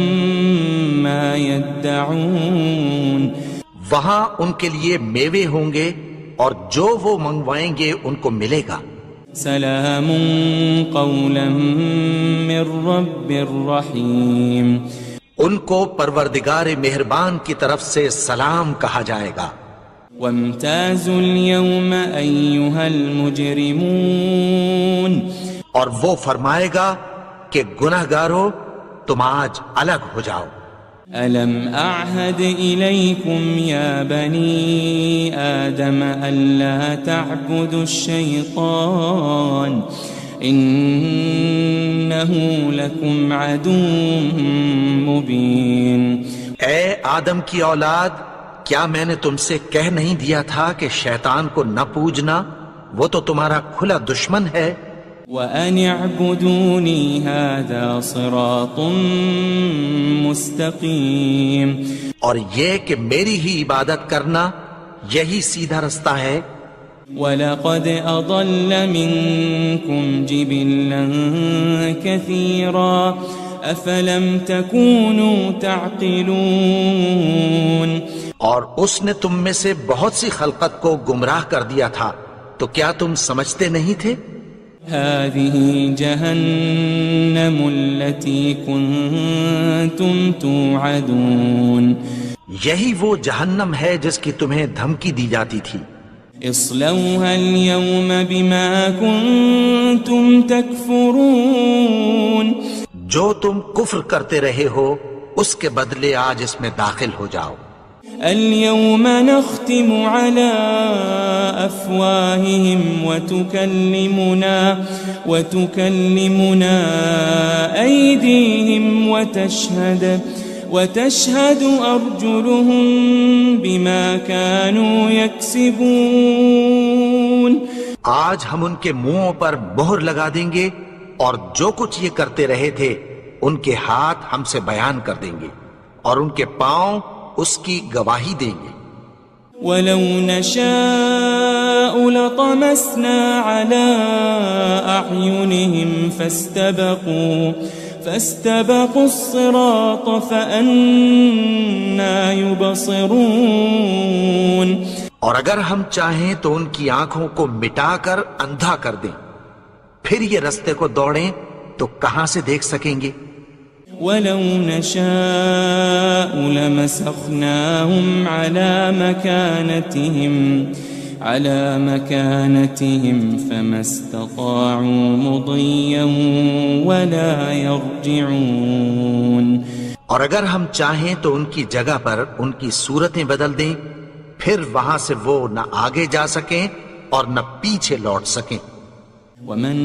ما يدعون. وہاں ان کے لیے میوے ہوں گے اور جو وہ منگوائیں گے ان کو ملے گا. سلام قولا من رب رحیم. ان کو پروردگار مہربان کی طرف سے سلام کہا جائے گا. وامتازوا اليوم أيها المجرمون. اور وہ فرمائے گا کہ گناہگارو تم آج الگ ہو جاؤ. ألم أعهد إليكم يا بني آدم ألا تعبدوا الشيطان إنه لكم عدو مبين. اے آدم کی اولاد، کیا میں نے تم سے کہہ نہیں دیا تھا کہ شیطان کو نہ پوجنا، وہ تو تمہارا کھلا دشمن ہے. وَأَنِ اعْبُدُونِي هَذَا صِرَاطٌ مُسْتَقِيمٌ. اور یہ کہ میری ہی عبادت کرنا یہی سیدھا رستہ ہے. وَلَقَدْ أَضَلَّ مِنْكُمْ جِبِلًّا كَثِيرًا أَفَلَمْ تَكُونُوا تَعْقِلُونَ. اور اس نے تم میں سے بہت سی خلقت کو گمراہ کر دیا تھا، تو کیا تم سمجھتے نہیں تھے؟ هذه جهنم التي كنتم توعدون. یہی وہ جہنم ہے جس کی تمہیں دھمکی دی جاتی تھی. اصلوها اليوم بما كنتم تكفرون جو تم کفر کرتے رہے ہو اس کے بدلے آج اس میں داخل ہو جاؤ. اليوم نختم على أفواههم وتكلمنا أيديهم وتشهد أرجلهم بما كانوا يكسبون. آج ہم ان کے منہوں پر مہر لگا دیں گے اور جو کچھ یہ کرتے رہے تھے ان کے ہاتھ ہم سے بیان کر دیں گے اور ان کے پاؤں اس کی گواہی دیں گے. وَلَوْ نَشَاءُ لَطَمَسْنَا عَلَىٰ أَعْيُنِهِمْ فَاسْتَبَقُوا الصِّرَاطَ فَأَنَّىٰ يُبْصِرُونَ. اور اگر ہم چاہیں تو ان کی آنکھوں کو مٹا کر اندھا کر دیں، پھر یہ رستے کو دوڑیں تو کہاں سے دیکھ سکیں گے. وَلَوْ نَشَاءُ لَمَسَخْنَاهُمْ عَلَى مَكَانَتِهِمْ فَمَا اسْتَطَاعُوا مُضِيًّا وَلَا يَرْجِعُونَ. اور اگر ہم چاہیں تو ان کی جگہ پر ان کی صورتیں بدل دیں، پھر وہاں سے وہ نہ آگے جا سکیں اور نہ پیچھے لوٹ سکیں. وَمَن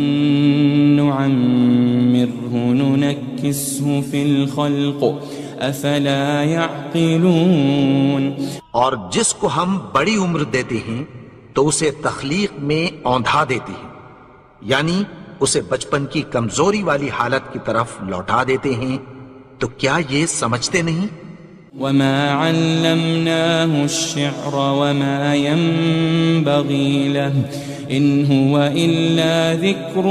نُعَمِّرْهُ نُنَكِّسْهُ فِي الْخَلْقِ أَفَلَا يَعْقِلُونَ. اور جس کو ہم بڑی عمر دیتے ہیں تو اسے تخلیق میں اوندھا دیتے ہیں، یعنی اسے بچپن کی کمزوری والی حالت کی طرف لوٹا دیتے ہیں. تو کیا یہ سمجھتے نہیں؟ وَمَا عَلَّمْنَاهُ الشِّعْرَ وَمَا يَنبَغِي لَهُ إِنْ هُوَ إِلَّا ذِكْرٌ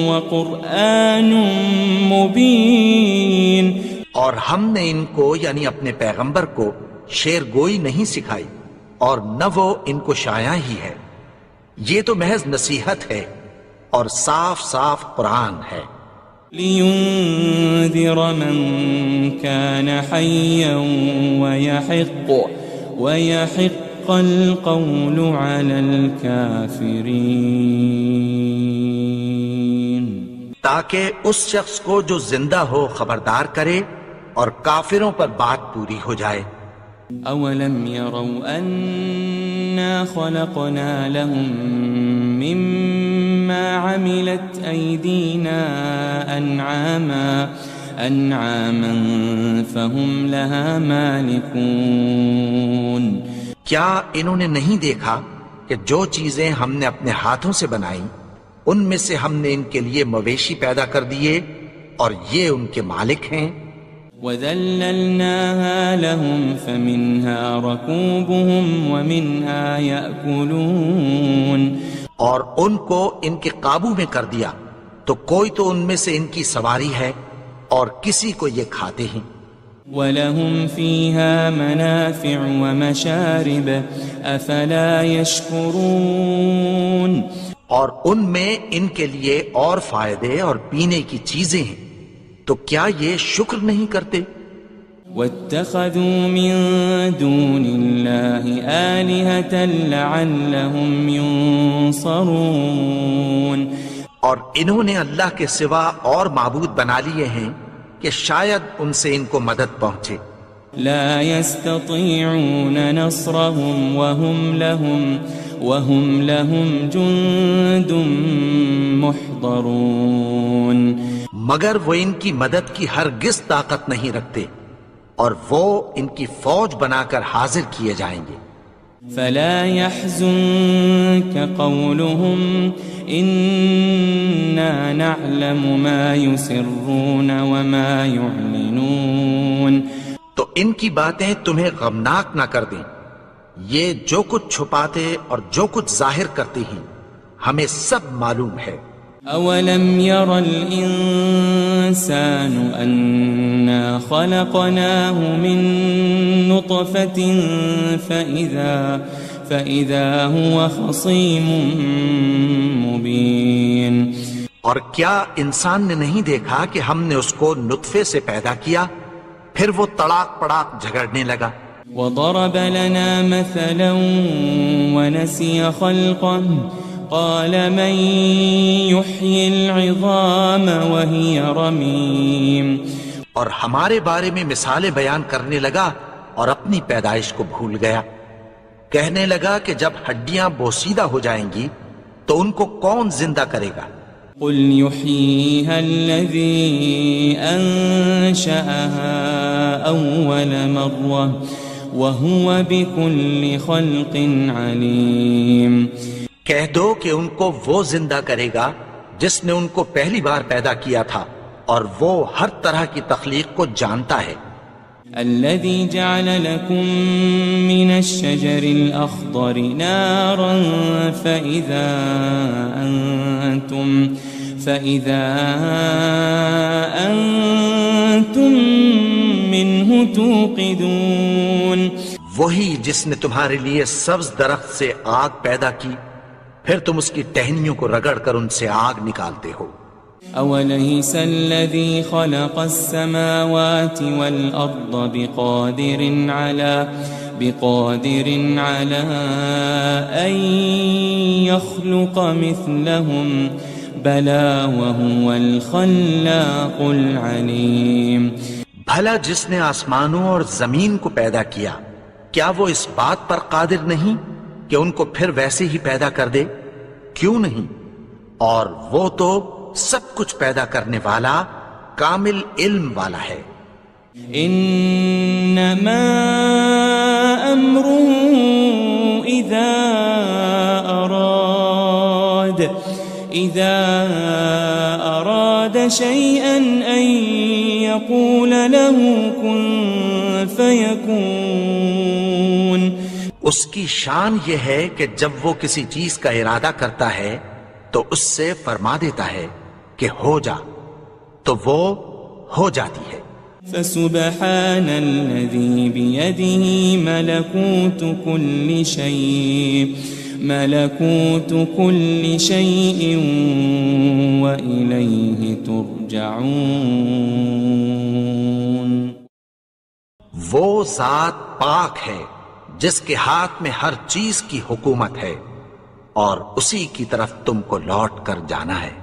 وَقُرْآنٌ مُبِينٌ. اور ہم نے ان کو یعنی اپنے پیغمبر کو شعر گوئی نہیں سکھائی اور نہ وہ ان کو شایع ہی ہے، یہ تو محض نصیحت ہے اور صاف صاف قرآن ہے. لِيُنذِرَ مَن كَانَ حَيًّا وَيَحِقَّ الْقَوْلُ عَلَى الْكَافِرِينَ. تاکہ اس شخص کو جو زندہ ہو خبردار کرے اور کافروں پر بات پوری ہو جائے. أَوَلَمْ يَرَوْا أَنَّا خَلَقْنَا لَهُم مِّمَّا عَمِلَتْ أَيْدِينَا أَنْعَامًا فَهُمْ لَهَا مَالِكُونَ. کیا انہوں نے نہیں دیکھا کہ جو چیزیں ہم نے اپنے ہاتھوں سے بنائیں ان میں سے ہم نے ان کے لیے مویشی پیدا کر دیے اور یہ ان کے مالک ہیں. وَذَلَّلْنَاهَا لَهُمْ فَمِنْهَا رَكُوبُهُمْ وَمِنْهَا يَأْكُلُونَ. اور ان کو ان کے قابو میں کر دیا تو کوئی تو ان میں سے ان کی سواری ہے اور کسی کو یہ کھاتے ہیں. وَلَهُمْ فِيهَا مَنَافِعُ وَمَشَارِبُ أَفَلَا يَشْكُرُونَ. اور ان میں ان کے لیے اور فائدے اور پینے کی چیزیں ہیں، تو کیا یہ شکر نہیں کرتے؟ وَاتَّخَذُوا مِن دُونِ اللَّهِ آلِهَةً لَعَلَّهُمْ يُنصَرُونَ. اور انہوں نے اللہ کے سوا اور معبود بنا لیے ہیں کہ شاید ان سے ان کو مدد پہنچے. لا يستطيعون نصرهم وهم لهم جند محضرون. مگر وہ ان کی مدد کی ہرگز طاقت نہیں رکھتے اور وہ ان کی فوج بنا کر حاضر کیے جائیں گے. فلا يحزنك قولهم إنا نعلم ما يسرون وما يعلنون. تو ان کی باتیں تمہیں غمناک نہ کر دیں، یہ جو کچھ چھپاتے اور جو کچھ ظاہر کرتے ہیں ہمیں سب معلوم ہے. أولم ير الإنسان أنا خلقناه من نطفة فإذا هو خصيم مبين. اور کیا انسان نے نہیں دیکھا کہ ہم نے اس کو نطفے سے پیدا کیا پھر وہ تڑاک پڑاک جھگڑنے لگا. وضرب لنا مثلا ونسي خلقه قال من يحيي العظام وهي رميم. اور ہمارے بارے میں مثالیں بیان کرنے لگا اور اپنی پیدائش کو بھول گیا. کہنے لگا کہ جب ہڈیاں بوسیدہ ہو جائیں گی تو ان کو کون زندہ کرے گا؟ قل يحييها الذي أنشأها أول مرة وهو بكل خلق عليم. کہہ دو کہ ان کو وہ زندہ کرے گا جس نے ان کو پہلی بار پیدا کیا تھا اور وہ ہر طرح کی تخلیق کو جانتا ہے. الذي جعل لكم من الشجر الأخضر نارا فإذا أنتم منه توقدون. وہی جس نے تمہارے لیے سبز درخت سے آگ پیدا کی پھر تم اس کی ٹہنیوں کو رگڑ کر ان سے آگ نکالتے ہو. أوليس الذي خلق السماوات والأرض بقادر على أن يخلق مثلهم بلى وهو الخلاق العليم. بھلا جس نے آسمانوں اور زمین کو پیدا کیا کیا وہ اس بات پر قادر نہیں کہ ان کو پھر ویسے ہی پیدا کر دے؟ کیوں نہیں؟ اور وہ تو سب کچھ پیدا کرنے والا کامل علم والا ہے. انما امره اذا اراد شيئا ان يقول له كن فيكون. اس کی شان یہ ہے کہ جب وہ کسی چیز کا ارادہ کرتا ہے تو اس سے فرما دیتا ہے کہ ہو جا تو وہ ہو جاتی ہے. فسبحان الذي بيده ملكوت كل شيء وإليه ترجعون. وہ ذات پاک ہے جس کے ہاتھ میں ہر چیز کی حکومت ہے اور اسی کی طرف تم کو لوٹ کر جانا ہے.